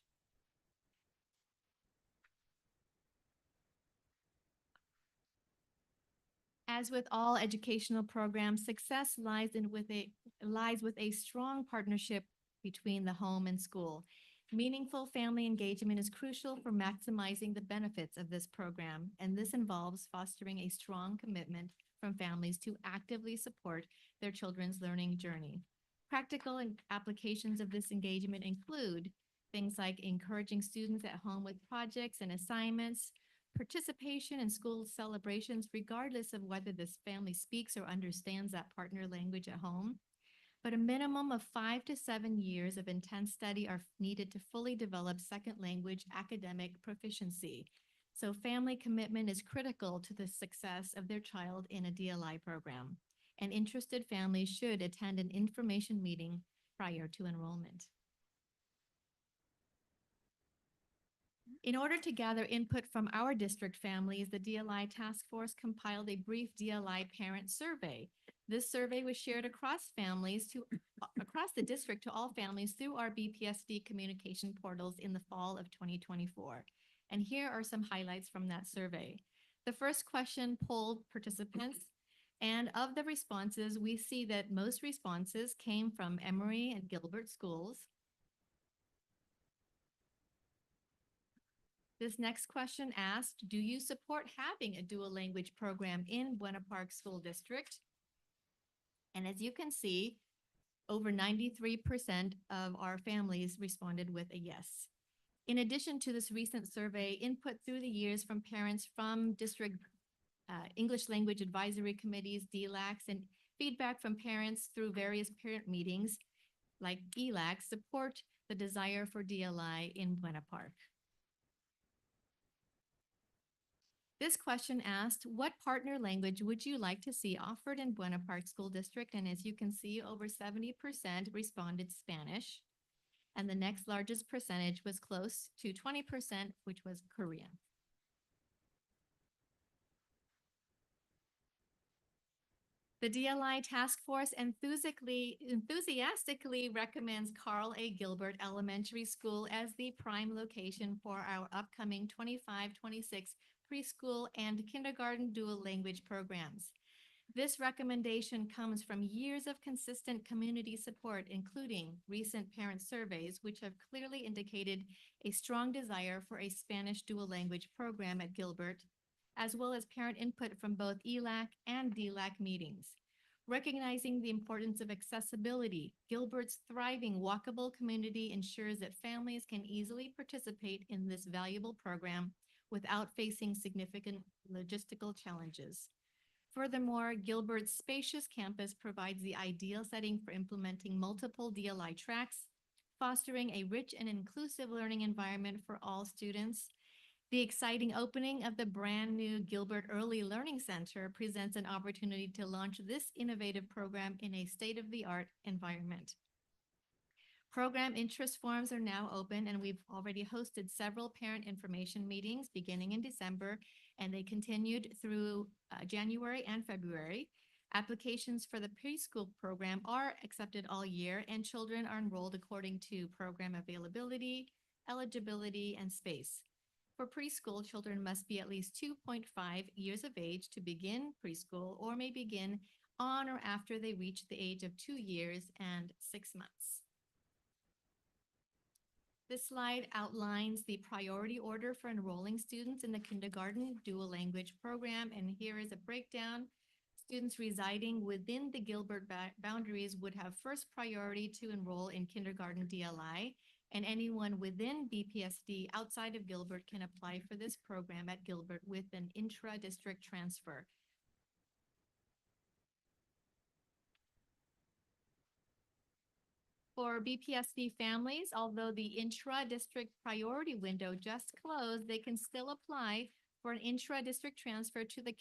As with all educational programs, success lies with a strong partnership between the home and school. Meaningful family engagement is crucial for maximizing the benefits of this program, and this involves fostering a strong commitment from families to actively support their children's learning journey. Practical applications of this engagement include things like encouraging students at home with projects and assignments, participation in school celebrations, regardless of whether this family speaks or understands that partner language at home. But a minimum of 5 to 7 years of intense study are needed to fully develop second language academic proficiency. So family commitment is critical to the success of their child in a DLI program. And interested families should attend an information meeting prior to enrollment. In order to gather input from our district families, the DLI task force compiled a brief DLI parent survey. This survey was shared across the district to all families through our BPSD communication portals in the fall of 2024. And here are some highlights from that survey. The first question polled participants, and of the responses, we see that most responses came from Emory and Gilbert schools. This next question asked, do you support having a dual language program in Buena Park School District? And as you can see, over 93% of our families responded with a yes. In addition to this recent survey, input through the years from parents from district English language advisory committees, DLACs, and feedback from parents through various parent meetings like ELACs support the desire for DLI in Buena Park. This question asked, what partner language would you like to see offered in Buena Park School District? And as you can see, over 70% responded Spanish. and the next largest percentage was close to 20%, which was Korean. The DLI Task Force enthusiastically recommends Carl A. Gilbert Elementary School as the prime location for our upcoming 25-26 preschool and kindergarten dual language programs. This recommendation comes from years of consistent community support, including recent parent surveys, which have clearly indicated a strong desire for a Spanish dual language program at Gilbert, as well as parent input from both ELAC and DLAC meetings. Recognizing the importance of accessibility, Gilbert's thriving walkable community ensures that families can easily participate in this valuable program without facing significant logistical challenges. Furthermore, Gilbert's spacious campus provides the ideal setting for implementing multiple DLI tracks, fostering a rich and inclusive learning environment for all students. The exciting opening of the brand new Gilbert Early Learning Center presents an opportunity to launch this innovative program in a state-of-the-art environment. Program interest forms are now open, and we've already hosted several parent information meetings beginning in December, and they continued through January and February. Applications for the preschool program are accepted all year, and children are enrolled according to program availability, eligibility, and space. For preschool, children must be at least 2.5 years of age to begin preschool, or may begin on or after they reach the age of 2 years and 6 months. This slide outlines the priority order for enrolling students in the kindergarten dual language program, and here is a breakdown. Students residing within the Gilbert boundaries would have first priority to enroll in kindergarten DLI, and anyone within BPSD outside of Gilbert can apply for this program at Gilbert with an intra-district transfer. For BPSD families, although the intra-district priority window just closed, they can still apply for an intra-district transfer to the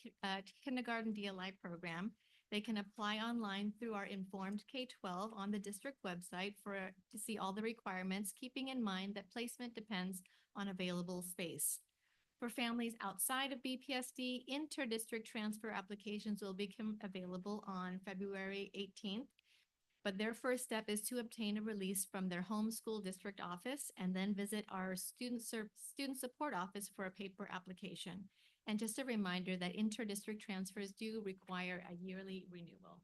kindergarten DLI program. They can apply online through our Informed K-12 on the district website to see all the requirements, keeping in mind that placement depends on available space. For families outside of BPSD, inter-district transfer applications will become available on February 18th. But their first step is to obtain a release from their home school district office and then visit our student support office for a paper application. And just a reminder that inter-district transfers do require a yearly renewal.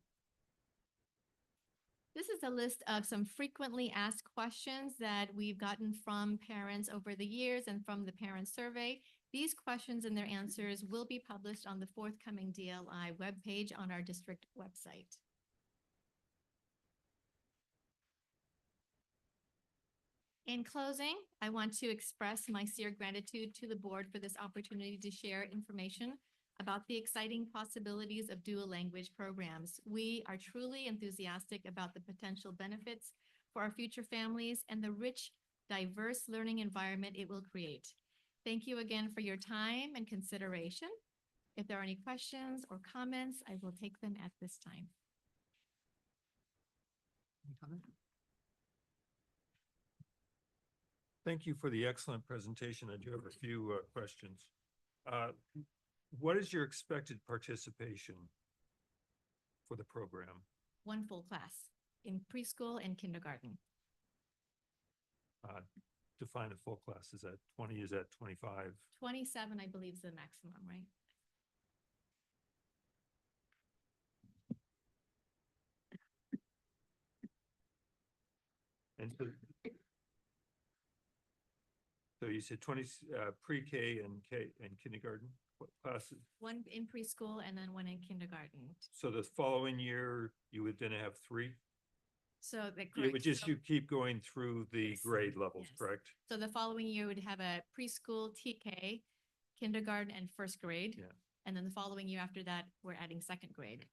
This is a list of some frequently asked questions that we've gotten from parents over the years and from the parent survey. These questions and their answers will be published on the forthcoming DLI webpage on our district website. In closing, I want to express my sincere gratitude to the board for this opportunity to share information about the exciting possibilities of dual language programs. We are truly enthusiastic about the potential benefits for our future families and the rich, diverse learning environment it will create. Thank you again for your time and consideration. If there are any questions or comments, I will take them at this time. Any comment? Thank you for the excellent presentation. I do have a few questions. What is your expected participation for the program? One full class in preschool and kindergarten. Define a full class. Is that 20? Is that 25? 27, I believe, is the maximum, right? And so you said 20 pre-K and K and kindergarten, what classes? One in preschool and then one in kindergarten. So the following year, you would then have 3? So the It would just, so- you keep going through the Yes. grade levels, Yes. correct? So the following year would have a preschool, TK, kindergarten, and first grade. Yeah. And then the following year after that, we're adding second grade,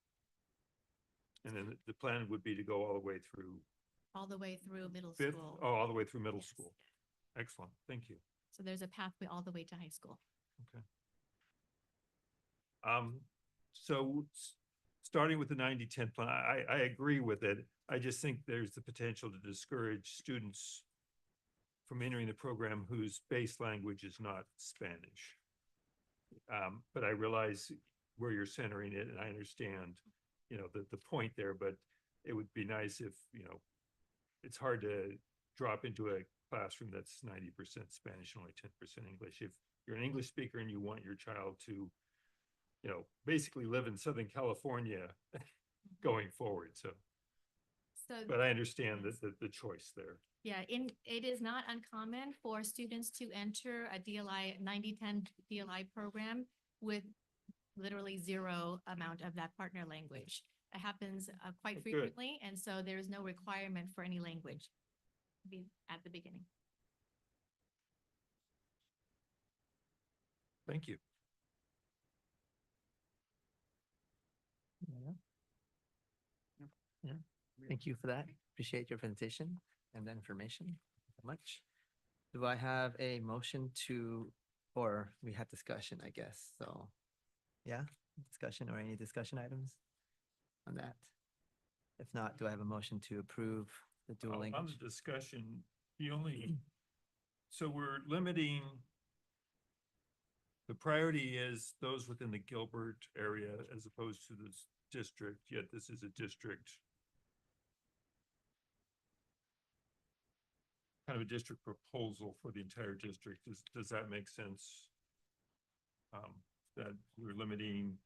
And then the plan would be to go all the way through all the way through middle 5th? school. Oh, all the way through middle Yes. school. Excellent. Thank you. So there's a pathway all the way to high school. Okay. So starting with the 90-10 plan, I agree with it. I just think there's the potential to discourage students from entering the program whose base language is not Spanish. But I realize where you're centering it, and I understand, the point there, but it would be nice if, it's hard to drop into a classroom that's 90% Spanish and only 10% English. If you're an English speaker and you want your child to, basically live in Southern California going forward, so, So. but I understand the choice there. Yeah, it is not uncommon for students to enter a DLI 90-10 DLI program with literally zero amount of that partner language. It happens quite Good. frequently, and so there is no requirement for any language at the beginning. Thank you. Yeah. Thank you for that. Appreciate your presentation and the information so much. Do I have a motion to, or we had discussion, I guess, so, yeah, discussion or any discussion items on that? If not, do I have a motion to approve the dual On language? the discussion, so we're limiting, the priority is those within the Gilbert area as opposed to this district, yet this is a district. Kind of a district proposal for the entire district. Does that make sense? That we're limiting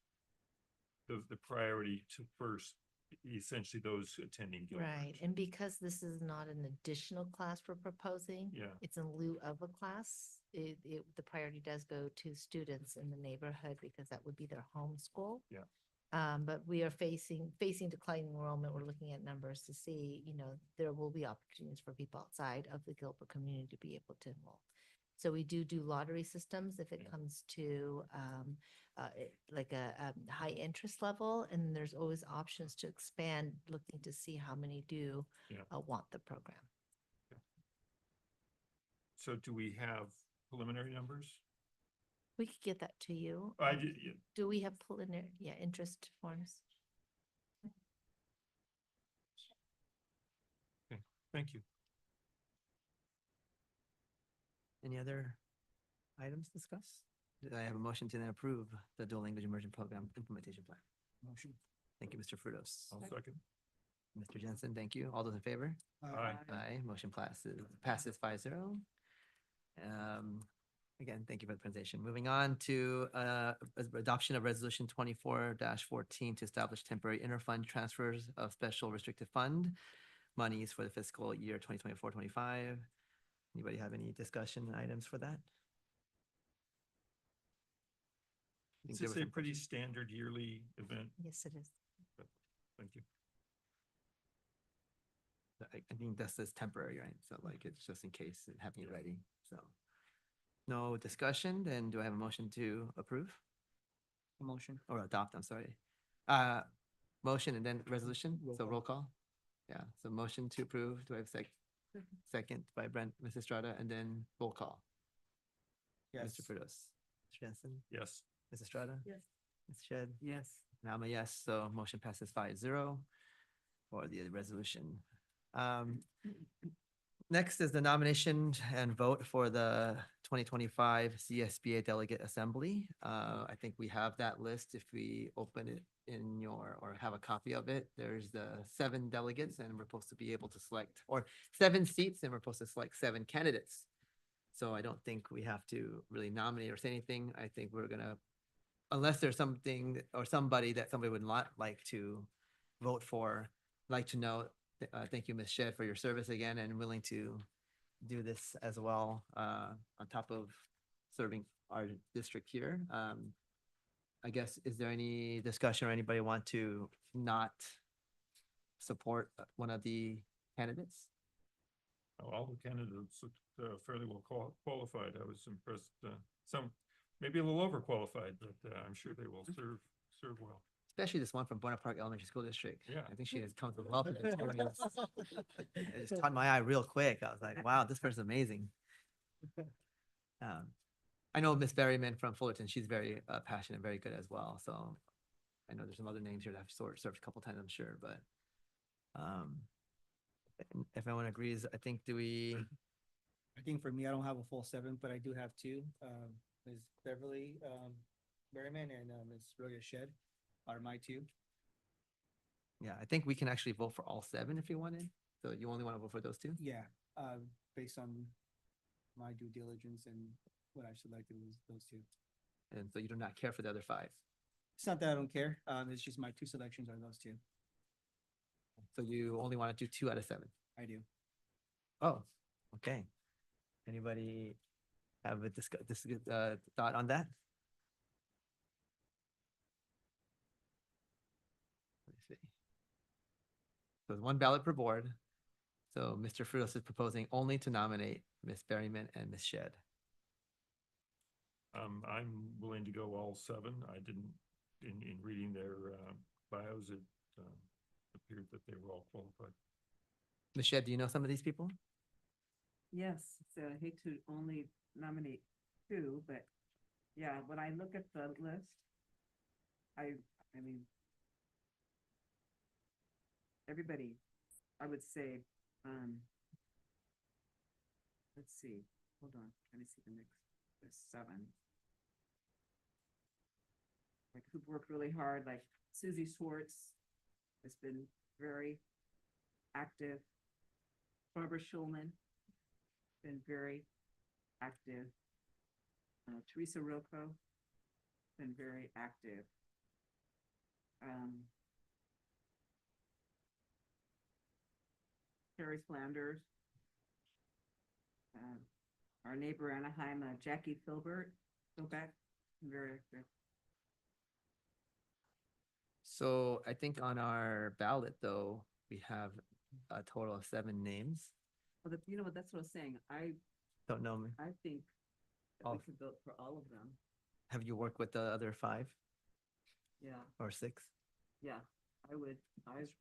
the priority to first, essentially those attending Gilbert. Right, and because this is not an additional class we're proposing. Yeah. It's in lieu of a class. The priority does go to students in the neighborhood because that would be their home school. Yeah. But we are facing declining enrollment. We're looking at numbers to see, there will be opportunities for people outside of the Gilbert community to be able to enroll. So we do lottery systems if it comes to like a high interest level, and there's always options to expand, looking to see how many do want the program. So do we have preliminary numbers? We could get that to you. I did, yeah. Do we have preliminary, interest forms? Okay, thank you. Any other items discussed? Do I have a motion to then approve the dual language immersion program implementation plan? Motion. Thank you, Mr. Frutos. I'll second. Mr. Jensen, thank you. All those in favor? Aye. Aye, motion passes 5-0. Again, thank you for the presentation. Moving on to adoption of resolution 24-14 to establish temporary interfund transfers of special restricted fund monies for the fiscal year 2024-25. Anybody have any discussion items for that? I think Is there this was a some pretty questions. standard yearly event? Yes, it is. Thank you. I think that's this temporary, right? So like it's just in case and having it ready, so. No discussion, then do I have a motion to approve? Motion. Or adopt, I'm sorry. Motion and then resolution, so roll call. Yeah, so motion to approve, do I have a second by Brent, Mrs. Estrada, and then roll call. Yes. Mr. Frutos, Mr. Jensen, Yes. Mrs. Estrada? Yes. Ms. Shed? Yes. And I'm a yes, so motion passes 5-0 for the resolution. Next is the nomination and vote for the 2025 CSBA Delegate Assembly. I think we have that list if we open it in or have a copy of it. There's the 7 delegates and we're supposed to be able to select, or 7 seats and we're supposed to select 7 candidates. So I don't think we have to really nominate or say anything. I think we're gonna, unless there's something or somebody that somebody would not like to vote for, like to know. Thank you, Ms. Shed, for your service again and willing to do this as well, on top of serving our district here. I guess, is there any discussion or anybody want to not support one of the candidates? All the candidates looked fairly well qualified. I was impressed. Some maybe a little overqualified, but I'm sure they will serve well. Especially this one from Buena Park Elementary School District. Yeah. I think she has come to wealth of experience. It just caught my eye real quick. I was like, wow, this person's amazing. I know Miss Berryman from Fullerton. She's very passionate, very good as well. So I know there's some other names here that I've served a couple times, I'm sure, but if everyone agrees, I think, do we, I think for me, I don't have a full seven, but I do have two. Ms. Beverly Berryman and Ms. Roya Shed are my two. Yeah, I think we can actually vote for all seven if you wanted. So you only want to vote for those two? Yeah, based on my due diligence and what I selected was those two. And so you do not care for the other five. It's not that I don't care. It's just my two selections are those two. So you only want to do 2 out of 7. I do. Oh, okay. Anybody have a thought on that? Let me see. So there's one ballot per board. So Mr. Frutos is proposing only to nominate Ms. Berryman and Ms. Shed. I'm willing to go all 7. I didn't, in reading their bios, it appeared that they were all qualified. Ms. Shed, do you know some of these people? Yes, so I hate to only nominate 2, but yeah, when I look at the list, I mean, everybody, I would say, let's see, hold on, trying to see the next, there's 7. Like who've worked really hard, like Susie Schwartz has been very active. Barbara Schulman, been very active. Teresa Rocco, been very active. Carrie Flanders. Our neighbor Anaheim, Jackie Philbert, very active. So I think on our ballot, though, we have a total of 7 names. Well, you know what, that's what I was saying. I Don't know me. think that Oh. we could vote for all of them. Have you worked with the other 5 Yeah, or 6? yeah, I would,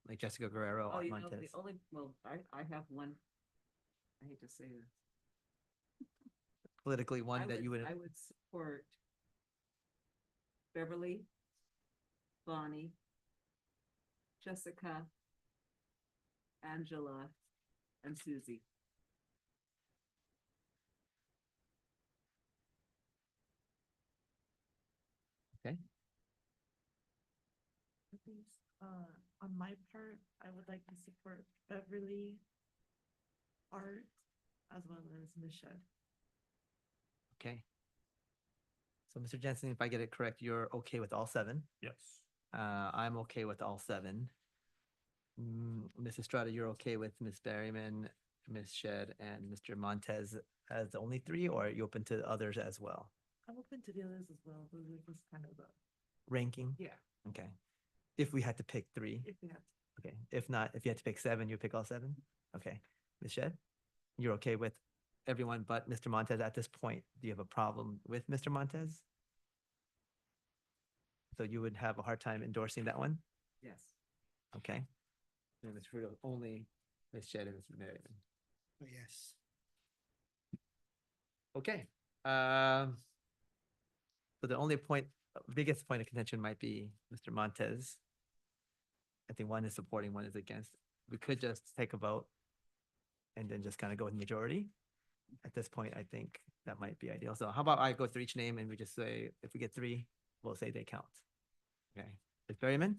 Like Jessica Guerrero, oh, you know, Montez? the only, well, I have one, I hate to say this. Politically, one that you would, I would support Beverly, Bonnie, Jessica, Angela, and Susie. On my part, I would like to support Beverly, Art, as well as Ms. Shed. okay. So Mr. Jensen, if I get it correct, you're okay with all 7. Yes. I'm okay with all 7. Ms. Estrada, you're okay with Ms. Berryman, Ms. Shed, and Mr. Montez as the only 3, or are you open to others as well? I'm open to the others as well, but it was kind of Ranking? yeah, Okay. If we had to pick 3, if we have. okay. If not, if you had to pick 7, you pick all 7? Okay. Ms. Shed, you're okay with everyone but Mr. Montez at this point? Do you have a problem with Mr. Montez? So you would have a hard time endorsing that one? Yes. Okay. And Ms. Fruto, only Ms. Shed and Mr. Merriman. Oh, yes. Okay. So the only biggest point of contention might be Mr. Montez. I think one is supporting, one is against. We could just take a vote and then just kind of go with majority. At this point, I think that might be ideal. So how about I go through each name and we just say, if we get 3, we'll say they count. Okay. Ms. Berryman?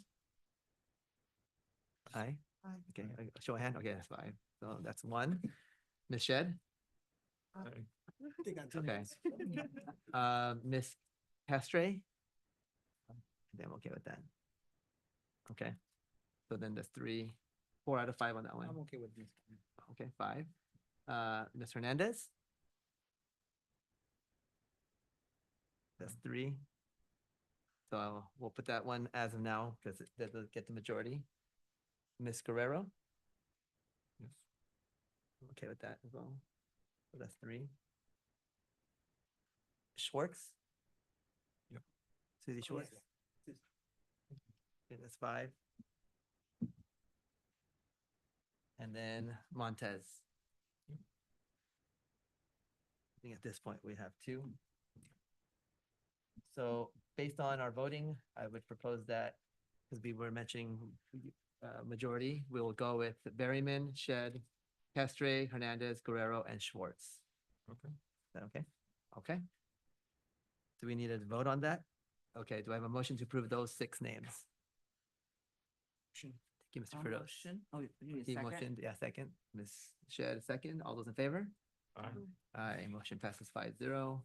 Aye. Aye. Okay, show of hand. Okay, that's 5. So that's 1. Ms. Shed? They got 2 Okay. names. Miss Castre? Then I'm okay with that. Okay. So then there's 4 out of 5 on that one. I'm okay with this. Okay, 5. Ms. Hernandez? That's 3. So we'll put that one as of now because it doesn't get the majority. Ms. Guerrero? Yes. I'm okay with that as well. So that's 3. Schwartz? Yep. Susie Schwartz? Okay, that's 5. And then Montez. I think at this point we have 2. So based on our voting, I would propose that, because we were mentioning majority, we will go with Berryman, Shed, Castre, Hernandez, Guerrero, and Schwartz. Okay. Is that okay? Okay. Do we need a vote on that? Okay, do I have a motion to approve those 6 names? Thank you, Mr. Firdaus. Motion. Oh, you need a He second? motioned, yeah, second. Ms. Shed, second. All those in favor? Aye. Aye, motion passes 5-0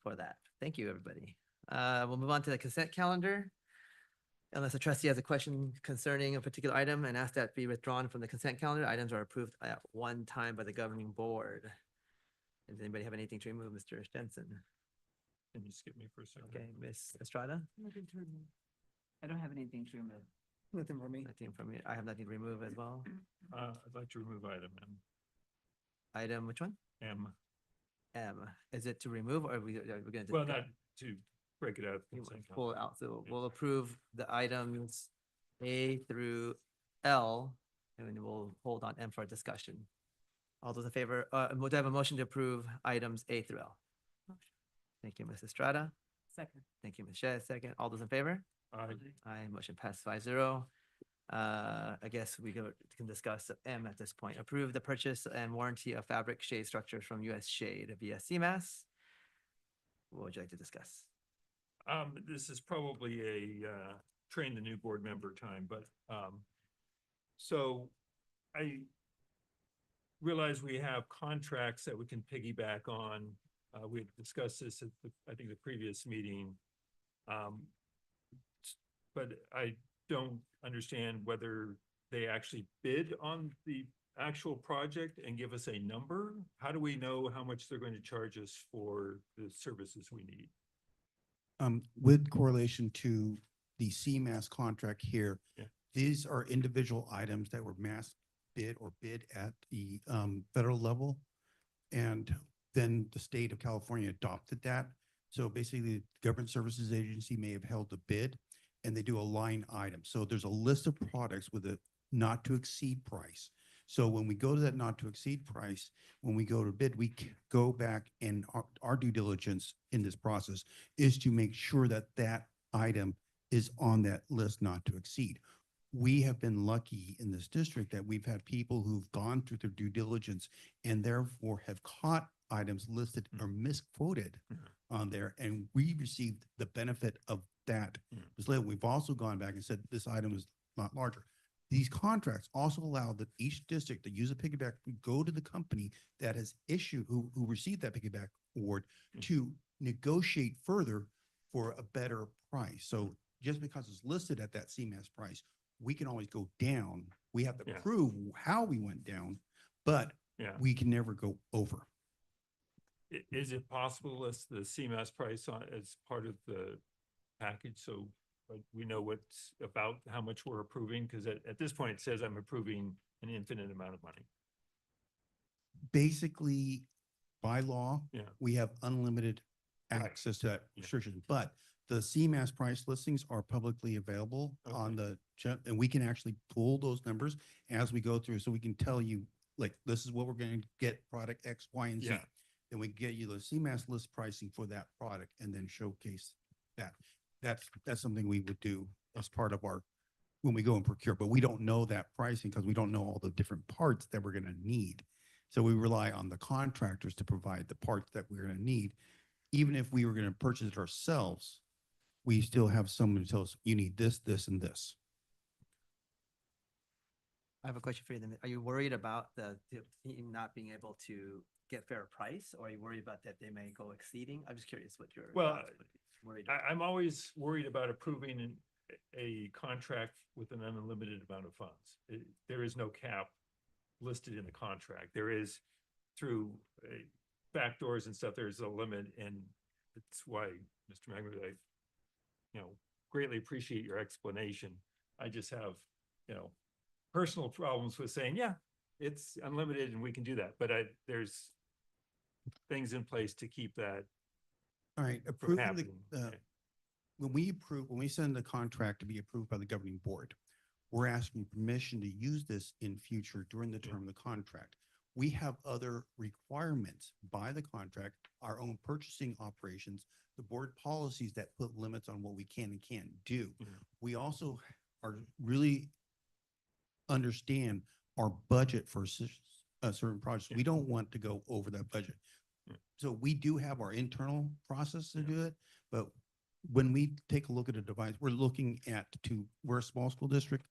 for that. Thank you, everybody. We'll move on to the consent calendar. Unless a trustee has a question concerning a particular item and ask that be withdrawn from the consent calendar, items are approved at one time by the governing board. Does anybody have anything to remove, Mr. Stenson? Can you skip me for a second? Okay, Ms. Estrada? Nothing to remove. I don't have anything to remove. Nothing for me. Nothing from me. I have nothing to remove as well. I'd like to remove item Item, which one? M. M. Is it to remove or are we going to? Well, not to break it out. of the consent Pull it calendar. out. So Yeah. we'll approve the items A through L, and then we'll hold on M for discussion. All those in favor, do I have a motion to approve items A through L? Thank you, Ms. Estrada. Second. Thank you, Ms. Shed. Second. All those in favor? Aye. Aye, motion passed 5-0. I guess can discuss M at this point. Approve the purchase and warranty of fabric shade structures from US Shade via CMAS. What would you like to discuss? This is probably a train the new board member time, but so I realize we have contracts that we can piggyback on. We had discussed this at I think the previous meeting. But I don't understand whether they actually bid on the actual project and give us a number. How do we know how much they're going to charge us for the services we need? With correlation to the CMAS contract here, Yeah. these are individual items that were mass bid or bid at the federal level. And then the state of California adopted that. So basically, the Government Services Agency may have held the bid and they do a line item. So there's a list of products with a not to exceed price. So when we go to that not to exceed price, when we go to bid, we go back and our due diligence in this process is to make sure that that item is on that list not to exceed. We have been lucky in this district that we've had people who've gone through their due diligence and therefore have caught items listed or misquoted on there, and we received the benefit of that. We've also gone back and said this item is not larger. These contracts also allow that each district that use a piggyback go to the company that has issued, who received that piggyback award to negotiate further for a better price. So just because it's listed at that CMAS price, we can always go down. We have to Yeah. prove how we went down, but Yeah. we can never go over. Is it possible to list the CMAS price on as part of the package? So we know what's about how much we're approving, because at this point it says I'm approving an infinite amount of money. Basically, by law, Yeah. we have unlimited Right. access to that Yeah. restriction, but the CMAS price listings are publicly available on the, and we can actually pull those numbers as we go through, so we can tell you, like, this is what we're going to get product X, Y, and Z. Yeah. Then we get you the CMAS list pricing for that product and then showcase that. That's something we would do as part of our, when we go and procure, but we don't know that pricing because we don't know all the different parts that we're going to need. So we rely on the contractors to provide the parts that we're going to need. Even if we were going to purchase it ourselves, we still have someone to tell us, you need this, this, and this. I have a question for you. Then. Are you worried about the team not being able to get fair price, or are you worried about that they may go exceeding? I'm just curious what your Well, thoughts would be. Worried about. I'm always worried about approving a contract with an unlimited amount of funds. There is no cap listed in the contract. There is through backdoors and stuff, there's a limit, and that's why, Mr. Magner, I, greatly appreciate your explanation. I just have, personal problems with saying, yeah, it's unlimited and we can do that, but there's things in place to keep that All right, from approving the, happening. when we send the contract to be approved by the governing board, we're asking permission to use this in future during the term of the contract. We have other requirements by the contract, our own purchasing operations, the board policies that put limits on what we can and can't do. We also are really understand our budget for certain projects. We don't want to go over that budget. Yeah. So we do have our internal process to do it, but when we take a look at a device, we're looking at we're a small school district.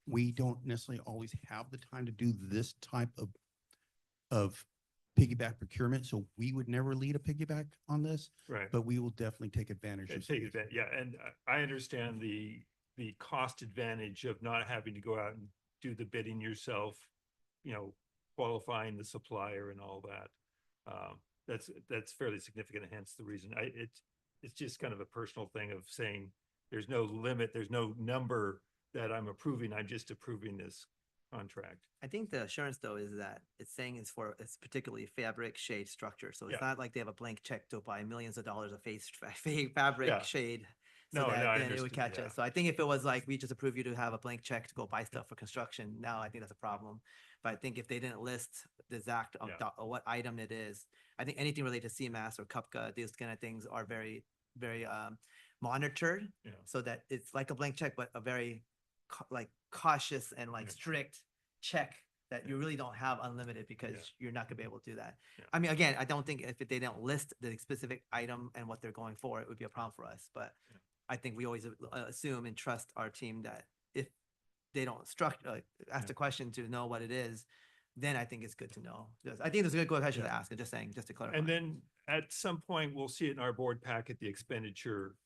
We don't necessarily always have the time to do this type of piggyback procurement. So we would never lead a piggyback on this, Right. but we will definitely take advantage of Take advantage, yeah, and I understand the cost advantage of not having to go out and do the bidding yourself, qualifying the supplier and all that. That's fairly significant, hence the reason it's just kind of a personal thing of saying there's no limit, there's no number that I'm approving, I'm just approving this contract. I think the assurance though is that it's saying it's particularly fabric shade structure. So it's Yeah. not like they have a blank check to buy millions of dollars of fabric Yeah. shade. No, So no, that I then it would understand, catch yeah. us. So I think if it was like, we just approve you to have a blank check to go buy stuff for construction, now I think that's a problem. But I think if they didn't list the exact of Yeah. what item it is, I think anything related to CMAS or CUPCA, these kind of things are very, very monitored. Yeah. So that it's like a blank check, but a very cautious and like Yeah. strict check that you really don't have unlimited because Yeah. you're not gonna be able to do that. Yeah. I mean, again, I don't think if they don't list the specific item and what they're going for, it would be a problem for us. But Yeah. I think we always assume and trust our team that if they don't ask the question to know what it is, then I think it's good to know. Yes, I think there's a good question to Yeah. ask. I'm just saying, just to clarify. And then at some point, we'll see it in our board packet, the expenditure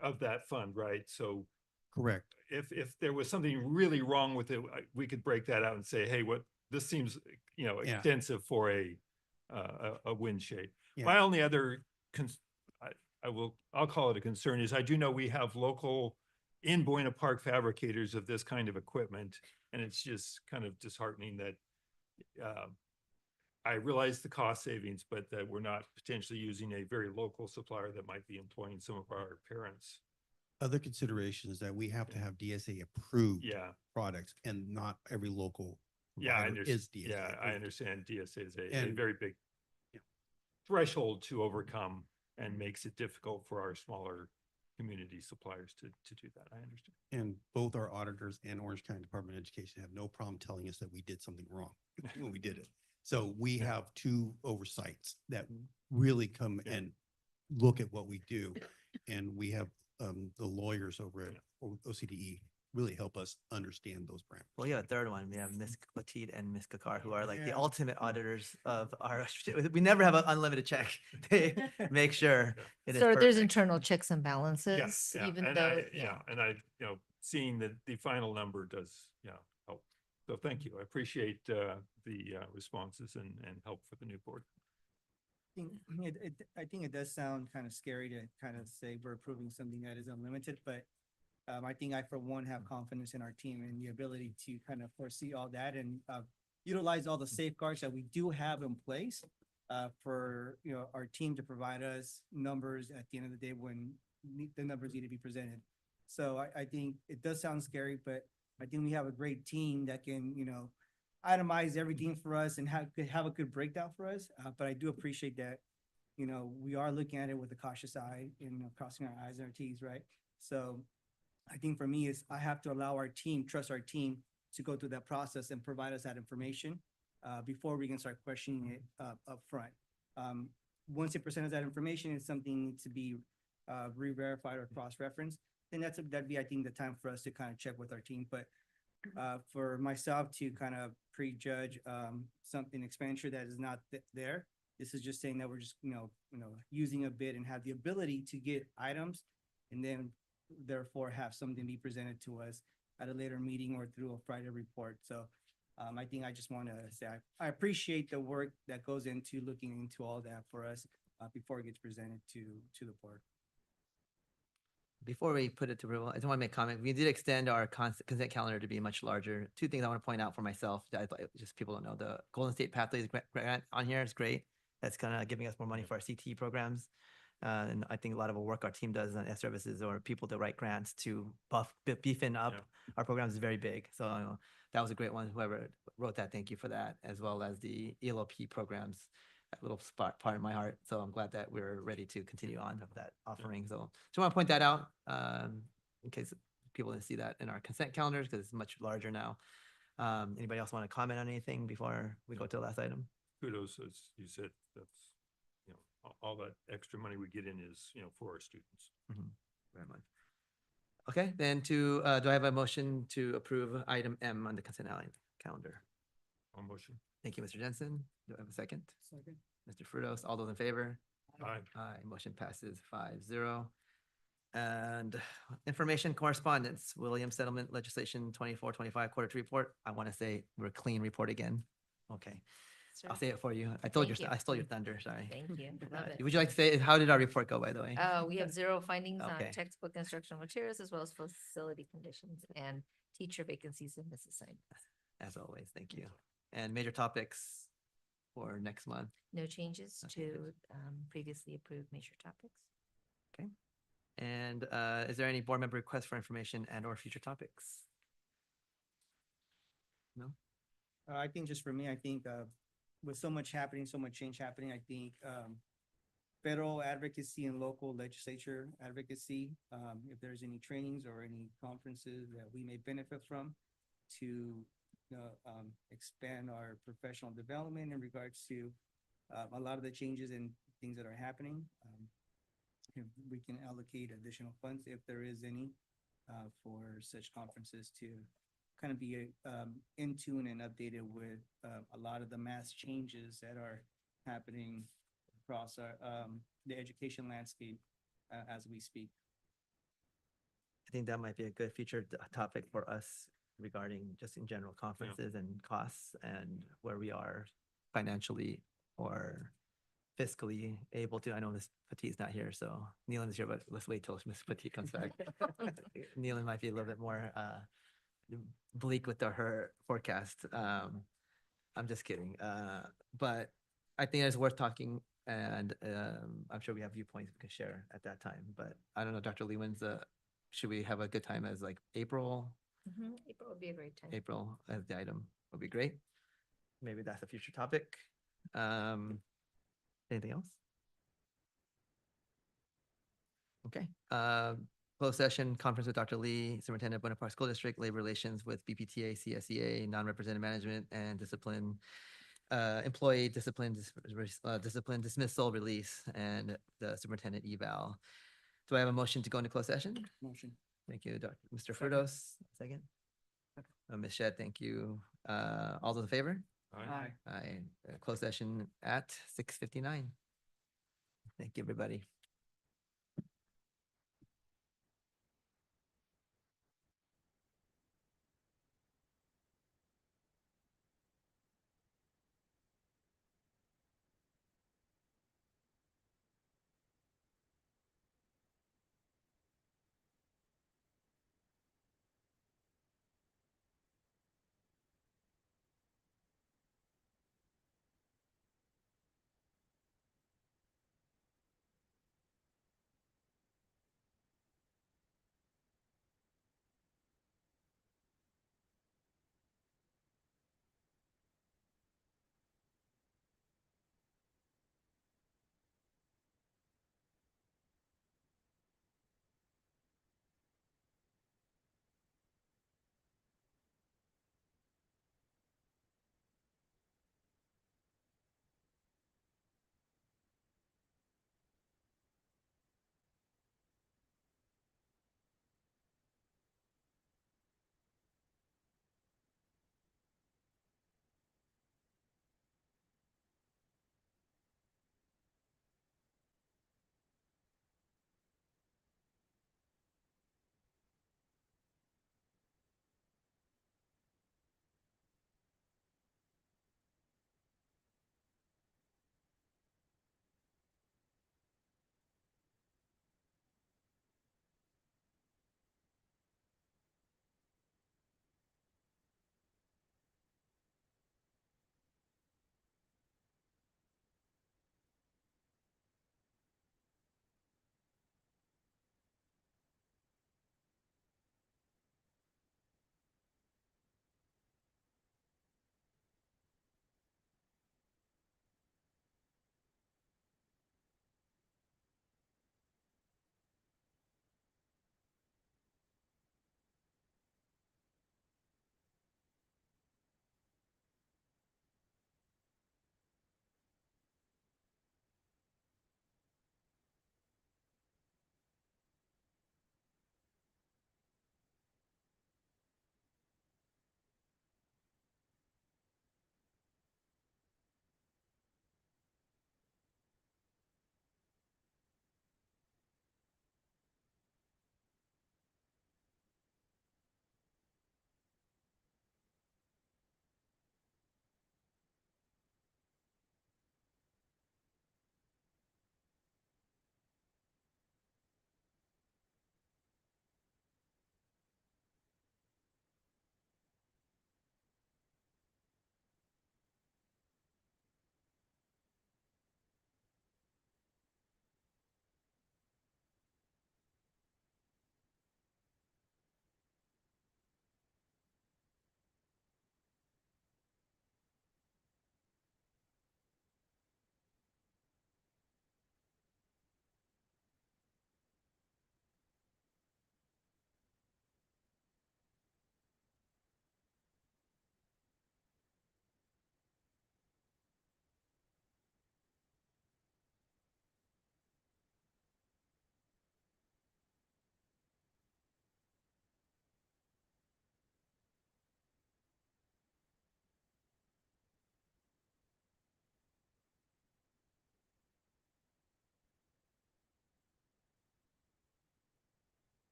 of that fund, right? So Correct. if there was something really wrong with it, we could break that out and say, hey, this seems, Yeah. extensive for a wind shade. Yeah. My only other I'll call it a concern is I do know we have local in Buena Park fabricators of this kind of equipment. And it's just kind of disheartening that I realize the cost savings, but that we're not potentially using a very local supplier that might be employing some of our parents. Other considerations that we have to have DSA approved Yeah. products, and not every local Yeah, I provider is DSA. Yeah, I approved. understand DSA is a And- very big threshold to overcome and makes it difficult for our smaller community suppliers to do that. I understand. And both our auditors and Orange County Department of Education have no problem telling us that we did something wrong when we did it. So we have two oversights that really come Yeah. and look at what we do. And we have the lawyers over at OCDE really help us understand those parameters. Well, yeah, a third one. We have Ms. Latit and Ms. Kakar, who are like the Yeah. ultimate auditors of our, we never have an unlimited check. They make sure it is So there's perfect. internal checks and Yeah, balances, yeah, even and though, and I, seeing that the final number does, help. So thank you. I appreciate the responses and help for the new board. I think it does sound kind of scary to kind of say we're approving something that is unlimited, but I think I, for one, have confidence in our team and the ability to kind of foresee all that and utilize all the safeguards that we do have in place for, our team to provide us numbers at the end of the day when the numbers need to be presented. So I think it does sound scary, but I think we have a great team that can, itemize everything for us and have a good breakdown for us. But I do appreciate that, we are looking at it with a cautious eye and crossing our I's and our T's, right? So I think for me is I have to allow our team, trust our team to go through that process and provide us that information before we can start questioning it up front. Once they present us that information and something needs to be re-verified or cross-referenced, then that'd be, I think, the time for us to kind of check with our team. But for myself to kind of prejudge something expenditure that is not there, this is just saying that we're just, using a bid and have the ability to get items and then therefore have something be presented to us at a later meeting or through a Friday report. So I think I just want to say I appreciate the work that goes into looking into all that for us before it gets presented to the board. Before we put it to approval, I just want to make a comment. We did extend our consent calendar to be much larger. Two things I want to point out for myself that I thought just people don't know. The Golden State Pathways grant on here is great. That's kind of giving us more money for our CTE programs. And I think a lot of the work our team does on S services or people to write grants to beefing up our programs is very big. So that was a great one. Whoever wrote that, thank you for that, as well as the ELOP programs. That little spot part in my heart. So I'm glad that we're ready to continue on with that offering. So just want to point that out in case people didn't see that in our consent calendars because it's much larger now. Anybody else want to comment on anything before we go to the last item? Kudos, as you said, that's, all that extra money we get in is, for our students. Very much. Okay, then do I have a motion to approve item M on the consent calendar? On motion. Thank you, Mr. Jensen. Do I have a second? Second. Mr. Frutos, all those in favor? Aye. Aye, motion passes 5-0. And information correspondence, Williams Settlement Legislation 24-25 Quarter 2 Report. I want to say we're a clean report again. Okay, I'll say it for you. I told Thank you. I stole your thunder, sorry. Thank you. Love it. Would you like to say, how did our report go, by the way? We have 0 findings on Okay. textbook instructional materials as well as facility conditions and teacher vacancies and misassignments. As always, thank you. And major topics for next month. No changes No changes. to previously approved major topics. Okay. And is there any board member requests for information and or future topics? No? I think just for me, I think with so much happening, so much change happening, I think federal advocacy and local legislature advocacy, if there's any trainings or any conferences that we may benefit from to expand our professional development in regards to a lot of the changes and things that are happening. If we can allocate additional funds, if there is any, for such conferences to kind of be in tune and updated with a lot of the mass changes that are happening across our the education landscape as we speak. I think that might be a good future topic for us regarding just in general conferences and costs and where we are financially or fiscally able to. I know Ms. Petit's not here, so Neelan is here, but let's wait till Ms. Petit comes back. Neelan might be a little bit more bleak with her forecast. I'm just kidding. But I think it's worth talking, and I'm sure we have viewpoints we can share at that time. But I don't know, Dr. Lee, should we have a good time as like April? April would be a great time. April as the item would be great. Maybe that's a future topic. Anything else? Okay. Closed session conference with Dr. Lee, Superintendent of Buena Park School District, Labor Relations with BPTA, CSEA, Non-Represented Management, and Discipline, Employee Discipline, Discipline Dismissal Release, and the Superintendent Eval. Do I have a motion to go into closed session? Motion. Thank you, Mr. Frutos. Second. Ms. Shedd, thank you. All those in favor? Aye. Aye. Closed session at 6:59. Thank you, everybody.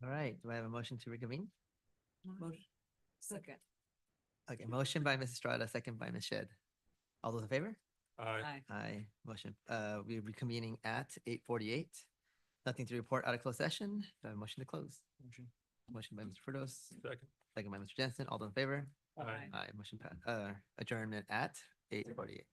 All right, do I have a motion to reconvene? Motion. Second. Okay, motion by Ms. Estrada, second by Ms. Shed. All those in favor? Aye. Aye, motion, we're reconvening at 8:48. Nothing to report out of closed session. Do I have a motion to close? Motion by Mr. Frutos, Second. second by Mr. Jensen. All those in favor? Aye. Aye, motion pass, adjournment at 8:48.